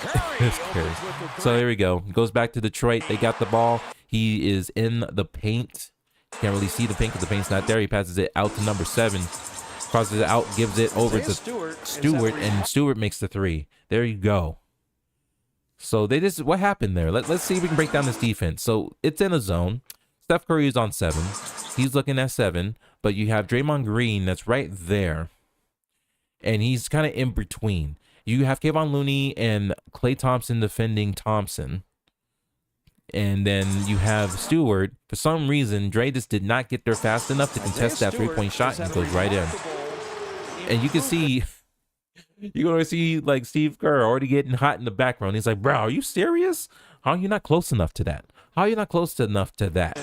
Curry. So there we go. Goes back to Detroit. They got the ball. He is in the paint. Can't really see the paint because the paint's not there. He passes it out to number 7. Crosses it out, gives it over to Stewart, and Stewart makes the 3. There you go. So they just, what happened there? Let's see if we can break down this defense. So it's in a zone. Steph Curry is on 7. He's looking at 7, but you have Draymond Green that's right there, and he's kind of in between. You have Kevon Looney and Klay Thompson defending Thompson. And then you have Stewart. For some reason, Dre just did not get there fast enough to contest that 3-point shot, and goes right in. And you can see, you're going to see like Steve Kerr already getting hot in the background. He's like, bro, are you serious? How are you not close enough to that? How are you not close enough to that?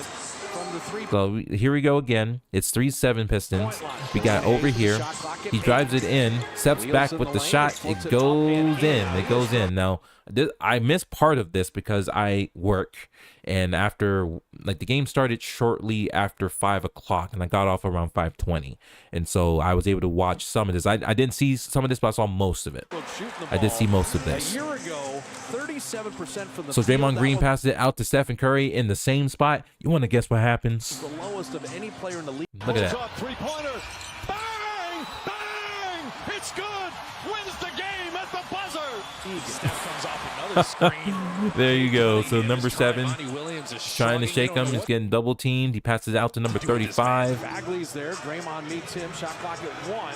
So here we go again. It's 3-7 Pistons. We got over here. He drives it in, steps back with the shot. It goes in. It goes in. Now, I missed part of this because I work. And after, like, the game started shortly after 5 o'clock, and I got off around 5:20. And so I was able to watch some of this. I didn't see some of this, but I saw most of it. I did see most of this. A year ago, 37% from the so Draymond Green passes it out to Stephen Curry in the same spot. You want to guess what happens? The lowest of any player in the league. Look at that. Three-pointer. Bang! Bang! It's good. Wins the game at the buzzer. Steph comes off another screen. There you go. So number 7 trying to shake him. He's getting double teamed. He passes out to number 35. Bagley's there. Draymond meets him. Shot clock at 1.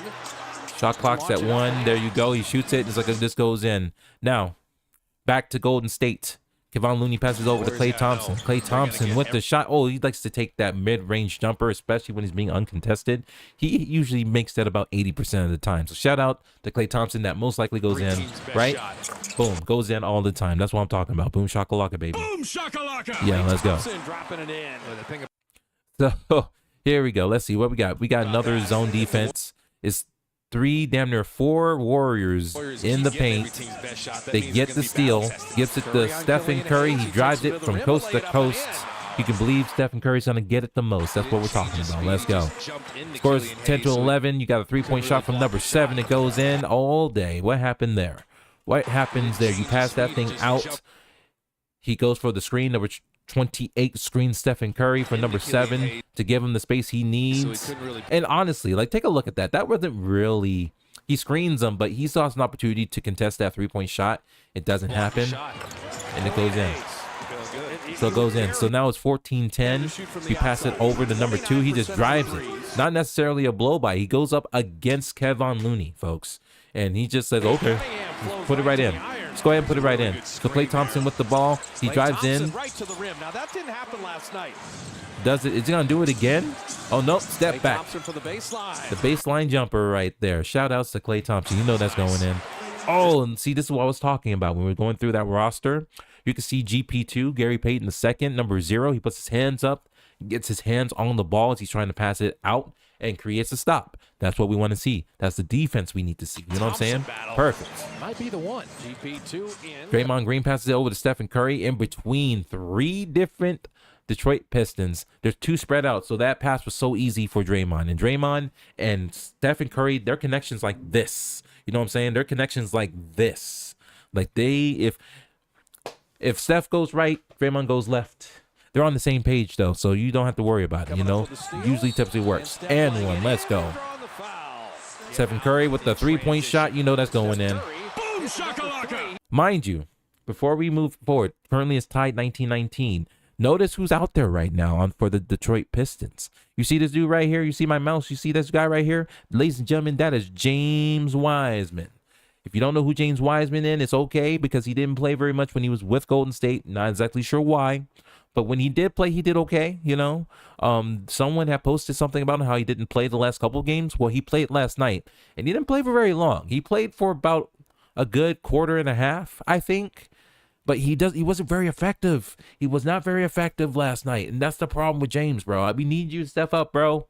Shot clock's at 1. There you go. He shoots it. It's like this goes in. Now, back to Golden State. Kevon Looney passes over to Klay Thompson. Klay Thompson with the shot. Oh, he likes to take that mid-range jumper, especially when he's being uncontested. He usually makes that about 80% of the time. So shout out to Klay Thompson. That most likely goes in, right? Boom, goes in all the time. That's what I'm talking about. Boom shakalaka, baby. Boom shakalaka. Yeah, let's go. Dropping it in. So here we go. Let's see what we got. We got another zone defense. It's 3, damn near 4 Warriors in the paint. They get the steal, gives it to Stephen Curry. He drives it from coast to coast. You can believe Stephen Curry's going to get it the most. That's what we're talking about. Let's go. Scores 10-11. You got a 3-point shot from number 7. It goes in all day. What happened there? What happens there? You pass that thing out. He goes for the screen. Number 28 screens Stephen Curry for number 7 to give him the space he needs. And honestly, like, take a look at that. That wasn't really, he screens him, but he saw an opportunity to contest that 3-point shot. It doesn't happen, and it goes in. So it goes in. So now it's 14-10. You pass it over to number 2. He just drives it. Not necessarily a blow by. He goes up against Kevon Looney, folks. And he just says, okay, put it right in. Let's go ahead and put it right in. So Klay Thompson with the ball. He drives in. Right to the rim. Now that didn't happen last night. Does it? Is he gonna do it again? Oh no! Step Klay back. Thompson for the baseline. The baseline jumper right there. Shout outs to Klay Thompson. You know that's going in. Oh, and see, this is what I was talking about when we were going through that roster. You can see GP2, Gary Payton II, number 0. He puts his hands up, gets his hands on the ball as he's trying to pass it out and creates a stop. That's what we want to see. That's the defense we need to see. You know what I'm saying? Perfect. Might be the one. GP2 in. Draymond Green passes it over to Stephen Curry in between 3 different Detroit Pistons. There's 2 spread out, so that pass was so easy for Draymond. And Draymond and Stephen Curry, their connections like this. You know what I'm saying? Their connections like this. Like if Steph goes right, Draymond goes left. They're on the same page though, so you don't have to worry about it. You know, usually typically works. And one, let's go. Stephen Curry with the 3-point shot. You know that's going in. Boom shakalaka. Mind you, before we move forward, currently it's tied 19-19. Notice who's out there right now for the Detroit Pistons. You see this dude right here? You see my mouse? You see this guy right here? Ladies and gentlemen, that is James Wiseman. If you don't know who James Wiseman is, it's okay because he didn't play very much when he was with Golden State. Not exactly sure why. But when he did play, he did okay, you know. Someone had posted something about how he didn't play the last couple of games. Well, he played last night, and he didn't play for very long. He played for about a good quarter and a half, I think. But he wasn't very effective. He was not very effective last night, and that's the problem with James, bro. We need you to step up, bro.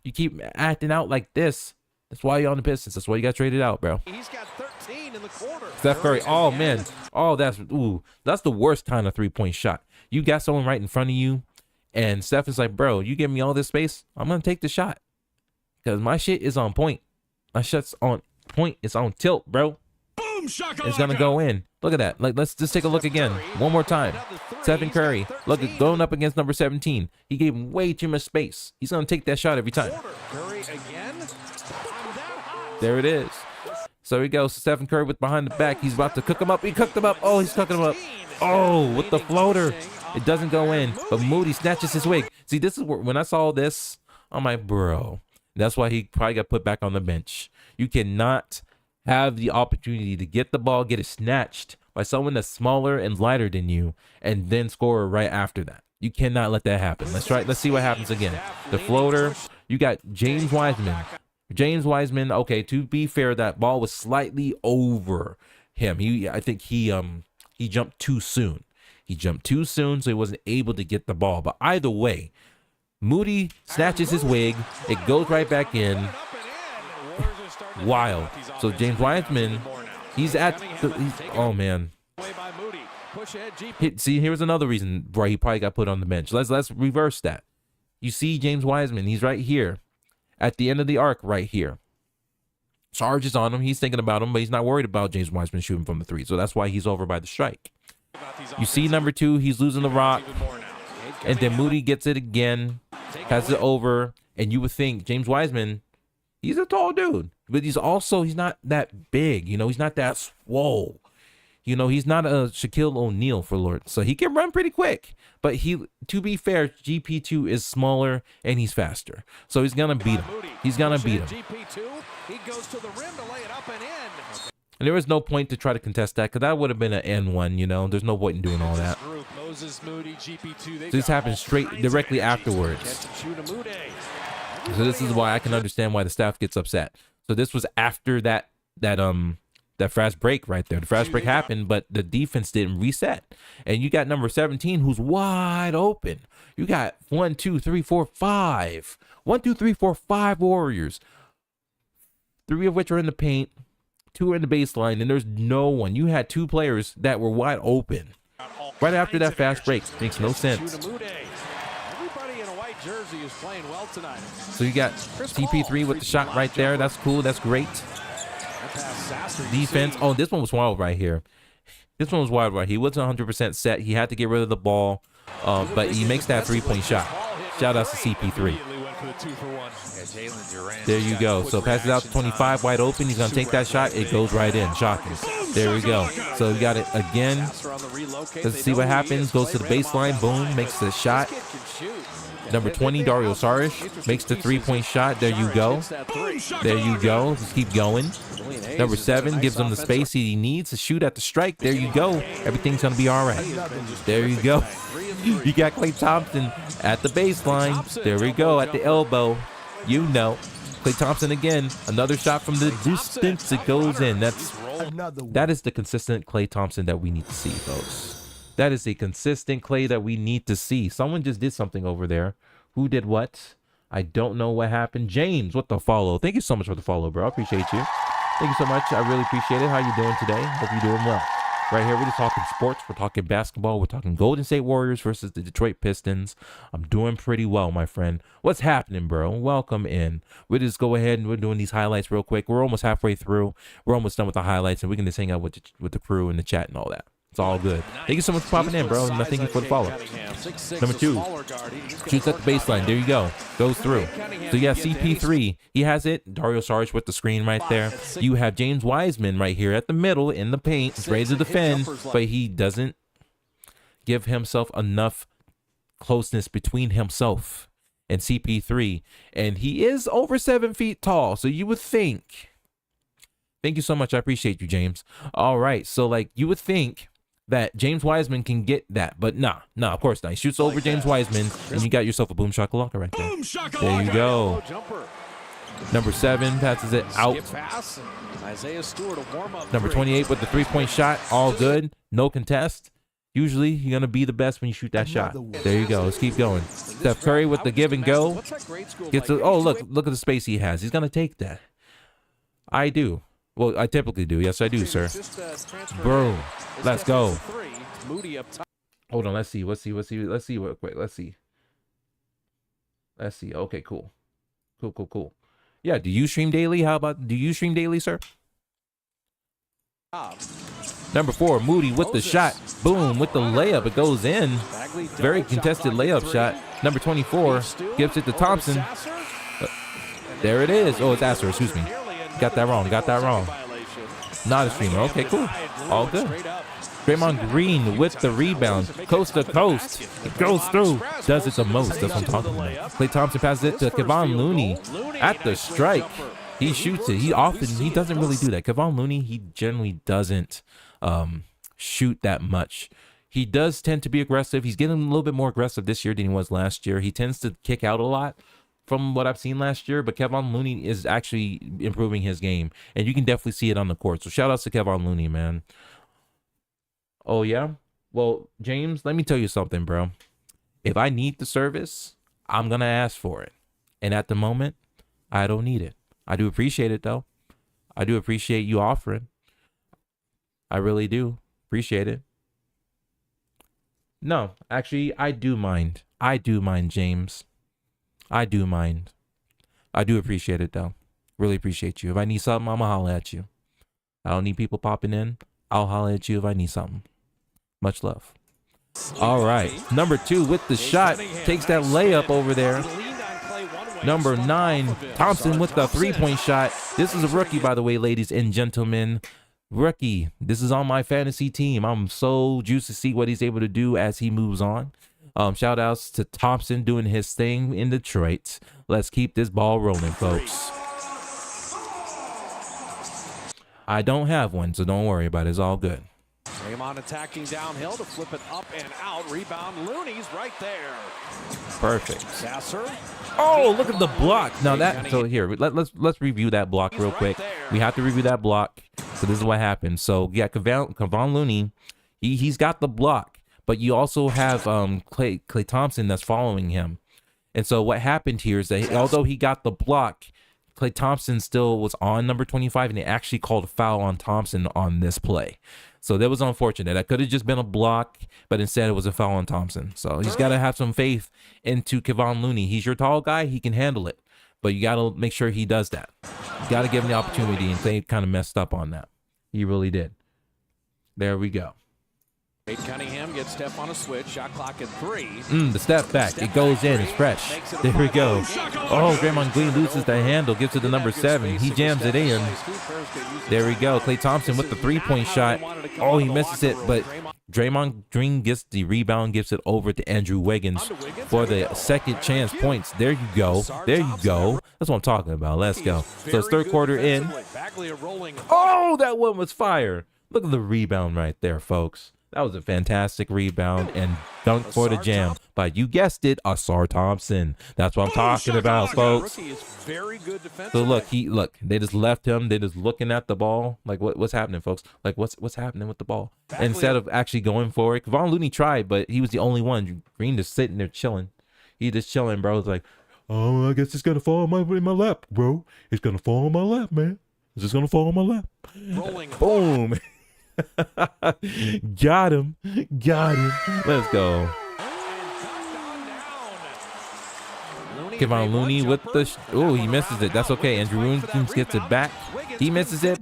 You keep acting out like this. That's why you're on the Pistons. That's why you got traded out, bro. He's got 13 in the quarter. Steph Curry. Oh, man. Oh, that's the worst kind of 3-point shot. You got someone right in front of you, and Steph is like, bro, you give me all this space, I'm going to take the shot. Because my shit is on point. My shot's on point. It's on tilt, bro. Boom shakalaka. It's going to go in. Look at that. Like, let's just take a look again. One more time. Stephen Curry. Look, going up against number 17. He gave him way too much space. He's going to take that shot every time. Curry again. There it is. So he goes. Stephen Curry with behind the back. He's about to cook him up. He cooked him up. Oh, he's cooking him up. Oh, with the floater. It doesn't go in. But Moody snatches his wig. See, this is where, when I saw this, I'm like, bro. That's why he probably got put back on the bench. You cannot have the opportunity to get the ball, get it snatched by someone that's smaller and lighter than you, and then score right after that. You cannot let that happen. Let's try. Let's see what happens again. The floater. You got James Wiseman. James Wiseman. Okay, to be fair, that ball was slightly over him. I think he jumped too soon. He jumped too soon, so he wasn't able to get the ball. But either way, Moody snatches his wig. It goes right back in. Wild. So James Wiseman, oh man. See, here's another reason why he probably got put on the bench. Let's reverse that. You see James Wiseman, he's right here at the end of the arc right here. Charge is on him. He's thinking about him, but he's not worried about James Wiseman shooting from the 3. So that's why he's over by the strike. You see number 2, he's losing the rock. And then Moody gets it again, passes it over, and you would think James Wiseman, he's a tall dude, but he's not that big. You know, he's not that swole. You know, he's not a Shaquille O'Neal for Lord. So he can run pretty quick. But to be fair, GP2 is smaller and he's faster. So he's going to beat him. He's going to beat him. He goes to the rim to lay it up and in. And there was no point to try to contest that because that would have been an N1, you know. There's no point in doing all that. So this happened directly afterwards. So this is why I can understand why the staff gets upset. So this was after that fast break right there. The fast break happened, but the defense didn't reset. And you got number 17 who's wide open. You got 1, 2, 3, 4, 5. 1, 2, 3, 4, 5 Warriors. 3 of which are in the paint. 2 are in the baseline, and there's no one. You had 2 players that were wide open. Right after that fast break. Makes no sense. Everybody in a white jersey is playing well tonight. So you got CP3 with the shot right there. That's cool. That's great. Defense. Oh, this one was wild right here. This one was wild right here. He wasn't 100% set. He had to get rid of the ball, but he makes that 3-point shot. Shout out to CP3. There you go. So passes out to 25, wide open. He's going to take that shot. It goes right in. Shocking. There we go. So we got it again. Let's see what happens. Goes to the baseline. Boom. Makes the shot. Number 20, Dario Saric makes the 3-point shot. There you go. There you go. Just keep going. Number 7 gives him the space he needs to shoot at the strike. There you go. Everything's going to be all right. There you go. You got Klay Thompson at the baseline. There we go, at the elbow. You know. Klay Thompson again. Another shot from the distance. It goes in. That is the consistent Klay Thompson that we need to see, folks. That is the consistent Klay that we need to see. Someone just did something over there. Who did what? I don't know what happened. James, what the follow? Thank you so much for the follow, bro. I appreciate you. Thank you so much. I really appreciate it. How you doing today? Hope you're doing well. Right here, we're just talking sports. We're talking basketball. We're talking Golden State Warriors versus the Detroit Pistons. I'm doing pretty well, my friend. What's happening, bro? Welcome in. We'll just go ahead and we're doing these highlights real quick. We're almost halfway through. We're almost done with the highlights, and we can just hang out with the crew and the chat and all that. It's all good. Thank you so much for popping in, bro. And thank you for the follow. Number 2, shoots at the baseline. There you go. Goes through. So you have CP3. He has it. Dario Saric with the screen right there. You have James Wiseman right here at the middle in the paint. He's ready to defend, but he doesn't give himself enough closeness between himself and CP3. And he is over 7 feet tall. So you would think. Thank you so much. I appreciate you, James. All right. So like you would think that James Wiseman can get that, but nah, of course not. He shoots over James Wiseman, and you got yourself a boom shakalaka right there. There you go. Number 7 passes it out. Number 28 with the 3-point shot, all good, no contest. Usually, you're gonna be the best when you shoot that shot. There you go. Let's keep going. Steph Curry with the give and go. Gets a, oh look at the space he has. He's gonna take that. I do. Well, I typically do. Yes, I do, sir. Bro, let's go. Hold on. Let's see. Let's see. Wait. Let's see. Okay, cool. Yeah, do you stream daily? How about, do you stream daily, sir? Number 4, Moody with the shot. Boom, with the layup. It goes in. Very contested layup shot. Number 24 gives it to Thompson. There it is. Oh, it's Asser. Excuse me. Got that wrong. Not a streamer. Okay, cool. All good. Draymond Green with the rebound. Coast to coast. It goes through. Does it the most. That's what I'm talking about. Klay Thompson passes it to Kevon Looney at the strike. He shoots it. He doesn't really do that. Kevon Looney, he generally doesn't shoot that much. He does tend to be aggressive. He's getting a little bit more aggressive this year than he was last year. He tends to kick out a lot from what I've seen last year, but Kevon Looney is actually improving his game, and you can definitely see it on the court. So shout outs to Kevon Looney, man. Oh yeah? Well, James, let me tell you something, bro. If I need the service, I'm gonna ask for it. And at the moment, I don't need it. I do appreciate it though. I do appreciate you offering. I really do appreciate it. No, actually, I do mind. James. I do mind. I do appreciate it though. Really appreciate you. If I need something, I'ma holler at you. I don't need people popping in. I'll holler at you if I need something. Much love. All right. Number 2 with the shot. Takes that layup over there. Number 9, Thompson with the 3-point shot. This is a rookie, by the way, ladies and gentlemen. Rookie. This is on my fantasy team. I'm so juiced to see what he's able to do as he moves on. Shout outs to Thompson doing his thing in Detroit. Let's keep this ball rolling, folks. I don't have one, so don't worry about it. It's all good. Draymond attacking downhill to flip it up and out. Rebound, Looney's right there. Perfect. Sasser. Oh, look at the block. Now that, so here, let's review that block real quick. We have to review that block. So this is what happened. So yeah, Kevon Looney, he's got the block, but you also have Klay Thompson that's following him. And so what happened here is that although he got the block, Klay Thompson still was on number 25, and they actually called a foul on Thompson on this play. So that was unfortunate. That could have just been a block, but instead it was a foul on Thompson. So he's got to have some faith into Kevon Looney. He's your tall guy. He can handle it, but you got to make sure he does that. You got to give him the opportunity, and Klay kind of messed up on that. He really did. There we go. Cade Cunningham gets Steph on a switch. Shot clock at 3. The step back. It goes in. It's fresh. There we go. Oh, Draymond Green loses the handle. Gives it to number 7. He jams it in. There we go. Klay Thompson with the 3-point shot. Oh, he misses it, but Draymond Green gets the rebound, gives it over to Andrew Wiggins for the second chance points. There you go. There you go. That's what I'm talking about. Let's go. So it's third quarter in. Oh, that one was fire. Look at the rebound right there, folks. That was a fantastic rebound and dunk for the jam. But you guessed it, Ausar Thompson. That's what I'm talking about, folks. So look, they just left him. They just looking at the ball. Like what's happening, folks? Like what's happening with the ball? Instead of actually going for it. Kevon Looney tried, but he was the only one. Green just sitting there chilling. He just chilling, bro. It's like, oh, I guess it's gonna fall in my lap, bro. It's gonna fall in my lap, man. It's just gonna fall in my lap. Boom. Got him. Let's go. Kevon Looney with the he misses it. That's okay. Andrew Wiggins gets it back. He misses it,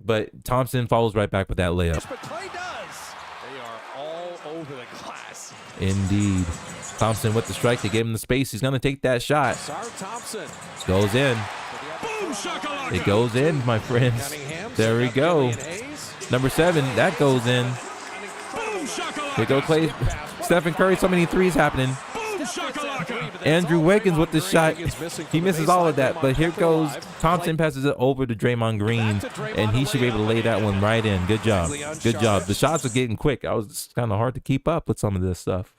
but Thompson follows right back with that layup. They are all over the glass. Indeed. Thompson with the strike. They gave him the space. He's gonna take that shot. Thompson Goes in. It goes in, my friends. There we go. Number 7, that goes in. Here go Clay. Stephen Curry, so many threes happening. Andrew Wiggins with the shot. He misses all of that, but here goes Thompson, passes it over to Draymond Green, and he should be able to lay that one right in. Good job. Good job. The shots are getting quick. I was kind of hard to keep up with some of this stuff.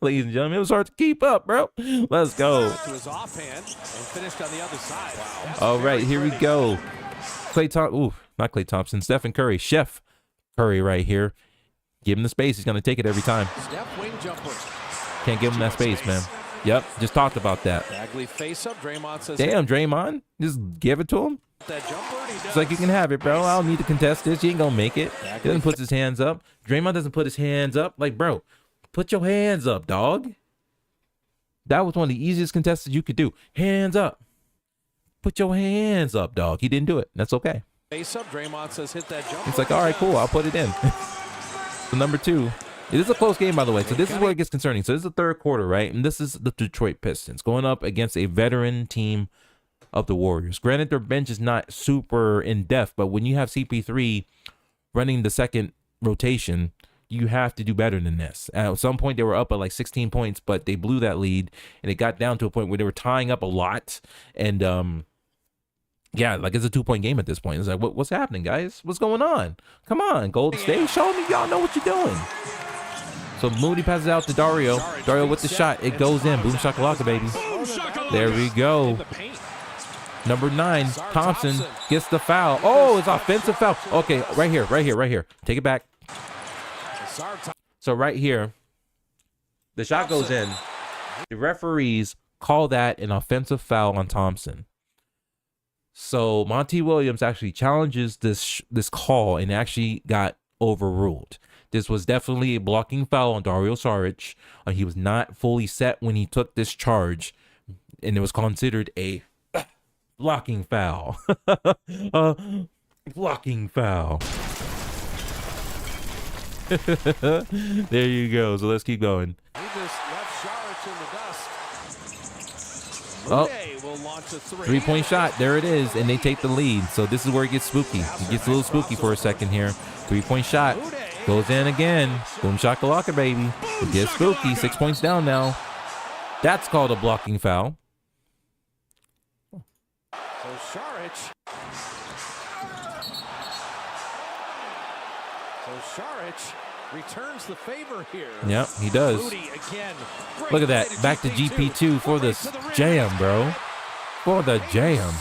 Ladies and gentlemen, it was hard to keep up, bro. Let's go. All right, here we go. Not Klay Thompson. Stephen Curry. Chef Curry right here. Give him the space. He's going to take it every time. Can't give him that space, man. Yep, just talked about that. Damn, Draymond. Just give it to him. It's like, you can have it, bro. I don't need to contest this. He ain't going to make it. He doesn't put his hands up. Draymond doesn't put his hands up. Like, bro, put your hands up, dog. That was one of the easiest contests you could do. Hands up. Put your hands up, dog. He didn't do it. That's okay. It's like, all right, cool. I'll put it in. So number 2. It is a close game, by the way. So this is where it gets concerning. So this is the third quarter, right? And this is the Detroit Pistons going up against a veteran team of the Warriors. Granted, their bench is not super in-depth, but when you have CP3 running the second rotation, you have to do better than this. At some point, they were up at like 16 points, but they blew that lead, and it got down to a point where they were tying up a lot. And yeah, like it's a 2-point game at this point. It's like, what's happening, guys? What's going on? Come on, Golden State, show me y'all know what you're doing. So Moody passes out to Dario. Dario with the shot. It goes in. Boom shakalaka, baby. There we go. Number 9, Thompson gets the foul. Oh, it's offensive foul. Okay, right here. Take it back. So right here, the shot goes in. The referees call that an offensive foul on Thompson. So Monty Williams actually challenges this call and actually got overruled. This was definitely a blocking foul on Dario Saric. He was not fully set when he took this charge, and it was considered a blocking foul. Blocking foul. There you go. So let's keep going. Oh, 3-point shot. There it is. And they take the lead. So this is where it gets spooky. It gets a little spooky for a second here. 3-point shot. Goes in again. Boom shakalaka, baby. It gets spooky. 6 points down now. That's called a blocking foul. So Saric. Returns the favor here. Yep, he does. Look at that. Back to GP2 for this jam, bro. For the jam.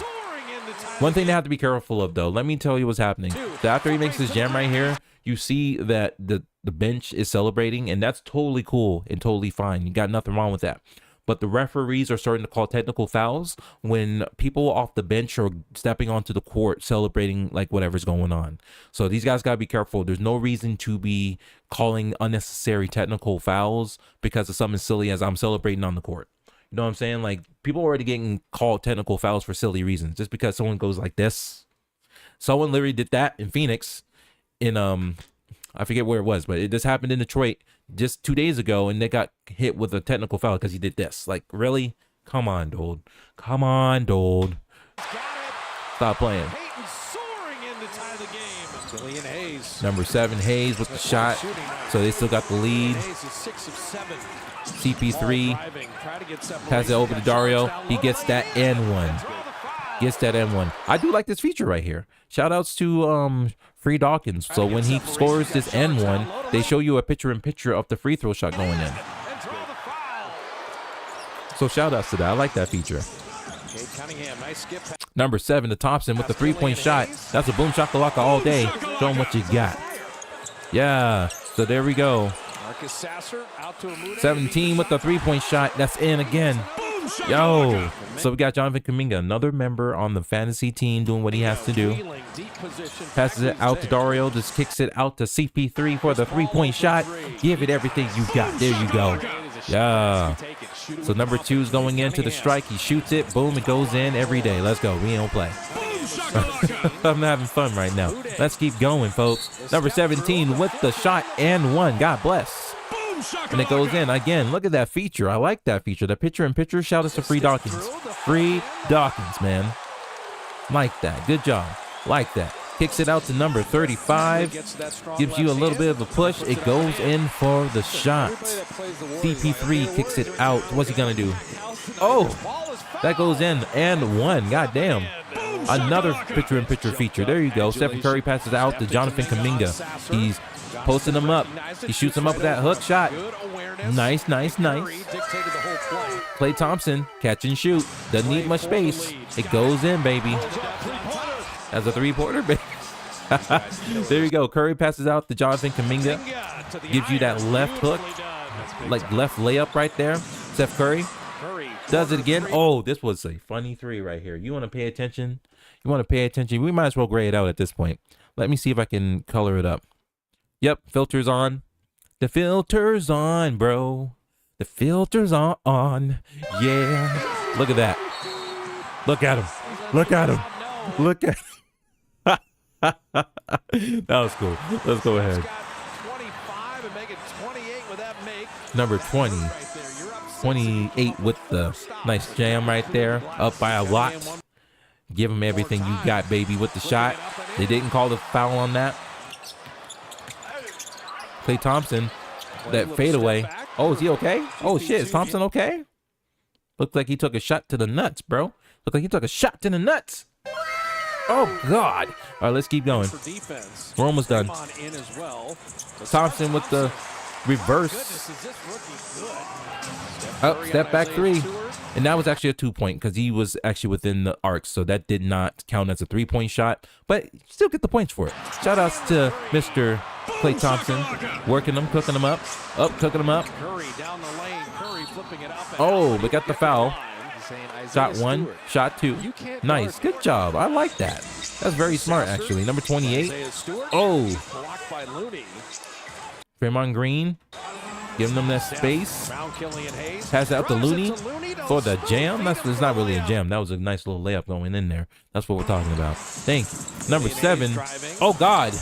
One thing they have to be careful of, though. Let me tell you what's happening. So after he makes this jam right here, you see that the bench is celebrating, and that's totally cool and totally fine. You got nothing wrong with that. But the referees are starting to call technical fouls when people off the bench are stepping onto the court celebrating like whatever's going on. So these guys got to be careful. There's no reason to be calling unnecessary technical fouls because of something silly as I'm celebrating on the court. You know what I'm saying? Like, people are already getting called technical fouls for silly reasons just because someone goes like this. Someone literally did that in Phoenix in I forget where it was, but it just happened in Detroit just 2 days ago, and they got hit with a technical foul because he did this. Like, really? Come on, dude. Come on, dude. Stop playing. Killian Hayes. Number 7, Hayes with the shot. So they still got the lead. Hayes is 6 of 7. CP3 passes it over to Dario. He gets that N1. Gets that N1. I do like this feature right here. Shout outs to Free Dawkins. So when he scores this N1, they show you a picture-in-picture of the free throw shot going in. So shout outs to that. I like that feature. Number 7 to Thompson with the 3-point shot. That's a boom shakalaka all day. Show him what you got. Yeah. So there we go. 17 with the 3-point shot. That's in again. Yo. So we got Jonathan Kuminga, another member on the fantasy team, doing what he has to do. Passes it out to Dario. Just kicks it out to CP3 for the 3-point shot. Give it everything you got. There you go. Yeah. So number 2 is going into the strike. He shoots it. Boom. It goes in every day. Let's go. We don't play. I'm having fun right now. Let's keep going, folks. Number 17 with the shot and 1. God bless. And it goes in again. Look at that feature. I like that feature. The picture-in-picture. Shout out to Free Dawkins. Free Dawkins, man. Like that. Good job. Like that. Kicks it out to number 35. Gives you a little bit of a push. It goes in for the shot. CP3 kicks it out. What's he going to do? Oh, that goes in and 1. God damn. Another picture-in-picture feature. There you go. Stephen Curry passes out to Jonathan Kuminga. He's posting him up. He shoots him up with that hook shot. Nice, nice, nice. Klay Thompson, catch and shoot. Doesn't need much space. It goes in, baby. As a 3-pointer, baby. There you go. Curry passes out to Jonathan Kuminga. Gives you that left hook. Like left layup right there. Steph Curry does it again. Oh, this was a funny 3 right here. You want to pay attention? You want to pay attention? We might as well gray it out at this point. Let me see if I can color it up. Yep, filters on. The filter's on, bro. The filter's on. Yeah. Look at that. Look at him. Look at him. Look at that was cool. Let's go ahead. Number 20. 28 with the nice jam right there. Up by a lot. Give him everything you got, baby, with the shot. They didn't call the foul on that. Klay Thompson, that fadeaway. Oh, is he okay? Oh, shit. Is Thompson okay? Looks like he took a shot to the nuts, bro. Look like he took a shot to the nuts. Oh, God. All right, let's keep going. We're almost done. Thompson with the reverse. Up, step back 3. And that was actually a 2-point because he was actually within the arc. So that did not count as a 3-point shot. But you still get the points for it. Shout outs to Mr. Klay Thompson. Working them, cooking them up. Cooking them up. Oh, we got the foul. Shot 1, shot 2. Nice. Good job. I like that. That's very smart, actually. Number 28. Oh. Draymond Green. Giving them that space. Pass out to Looney for the jam. It's not really a jam. That was a nice little layup going in there. That's what we're talking about. Thank you. Number 7. Oh, God.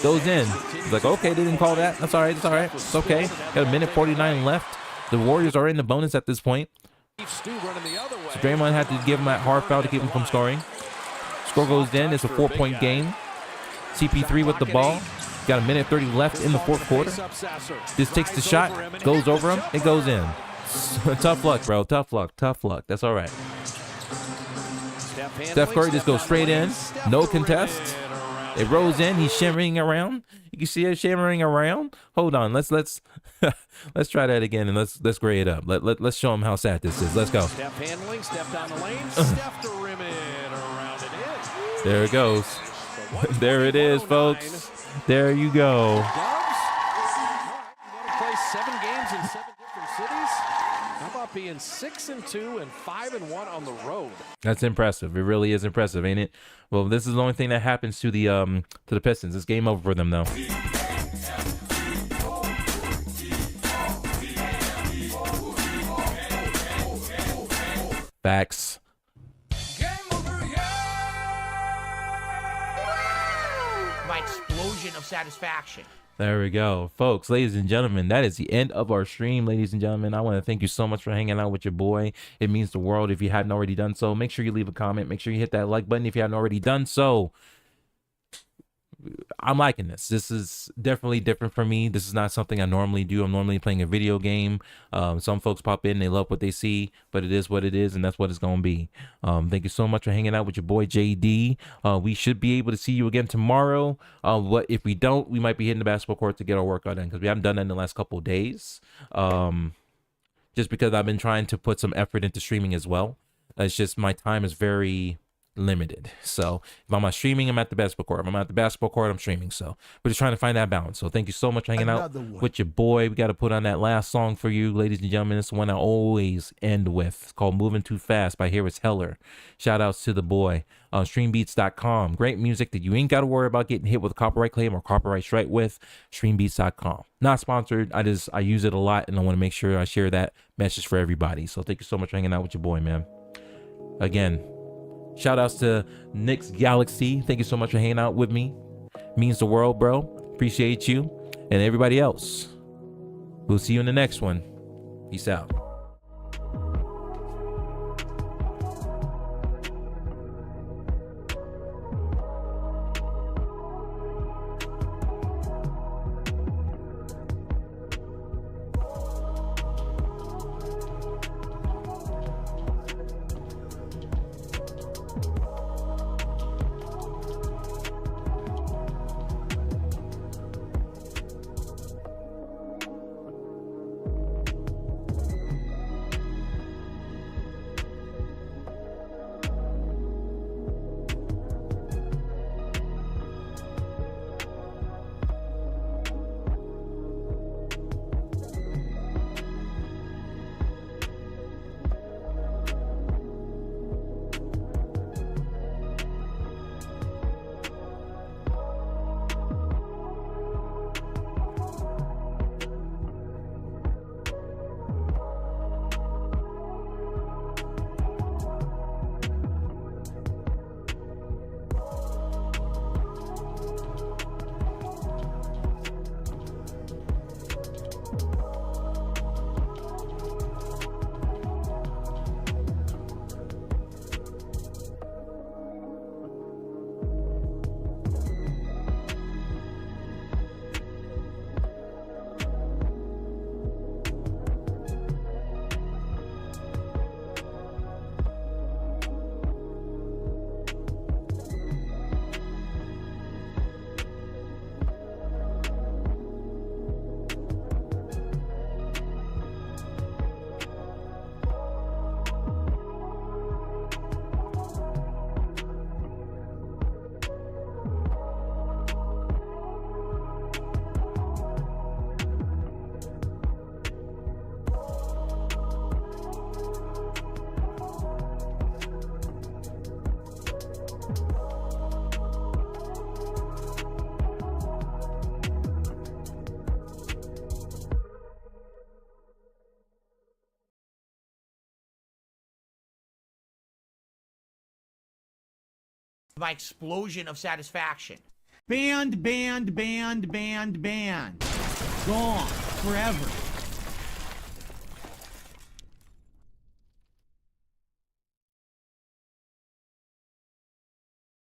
Goes in. He's like, okay, they didn't call that. That's all right. It's all right. It's okay. Got a minute 49 left. The Warriors are in the bonus at this point. So Draymond had to give him that hard foul to keep him from scoring. Score goes in. It's a 4-point game. CP3 with the ball. Got a minute 30 left in the 4th quarter. Just takes the shot. Goes over him. It goes in. Tough luck, bro. Tough luck. Tough luck. That's all right. Steph Curry just goes straight in. No contest. It rolls in. He's shimmering around. You can see it shimmering around. Hold on. Let's let's try that again and let's grade it up. Let's show him how sad this is. Let's go. Steph handling. Steph down the lane. Steph to rim it around and in. There it goes. There it is, folks. There you go. Play 7 games in 7 different cities. How about being 6-2 and 5-1 on the road? That's impressive. It really is impressive, ain't it? Well, this is the only thing that happens to the Pistons. It's game over for them, though. Facts. My explosion of satisfaction. There we go, folks. Ladies and gentlemen, that is the end of our stream. Ladies and gentlemen, I want to thank you so much for hanging out with your boy. It means the world. If you hadn't already done so, make sure you leave a comment. Make sure you hit that like button if you haven't already done so. I'm liking this. This is definitely different for me. This is not something I normally do. I'm normally playing a video game. Some folks pop in, they love what they see, but it is what it is, and that's what it's going to be. Thank you so much for hanging out with your boy JD. We should be able to see you again tomorrow. But if we don't, we might be hitting the basketball court to get our workout in, because we haven't done that in the last couple of days. Just because I've been trying to put some effort into streaming as well. It's just my time is very limited. So if I'm not streaming, I'm at the basketball court. If I'm at the basketball court, I'm streaming. So we're just trying to find that balance. So thank you so much for hanging out with your boy. We got to put on that last song for you, ladies and gentlemen. It's the one I always end with. It's called Moving Too Fast by Harris Heller. Shout outs to the boy. Streambeats.com. Great music that you ain't got to worry about getting hit with a copyright claim or copyright strike with. Streambeats.com. Not sponsored. I use it a lot, and I want to make sure I share that message for everybody. So thank you so much for hanging out with your boy, man. Again, shout outs to Nick's Galaxy. Thank you so much for hanging out with me. Means the world, bro. Appreciate you. And everybody else. We'll see you in the next one. Peace out. My explosion of satisfaction. Banned, banned, banned, banned, banned. Gone. Forever.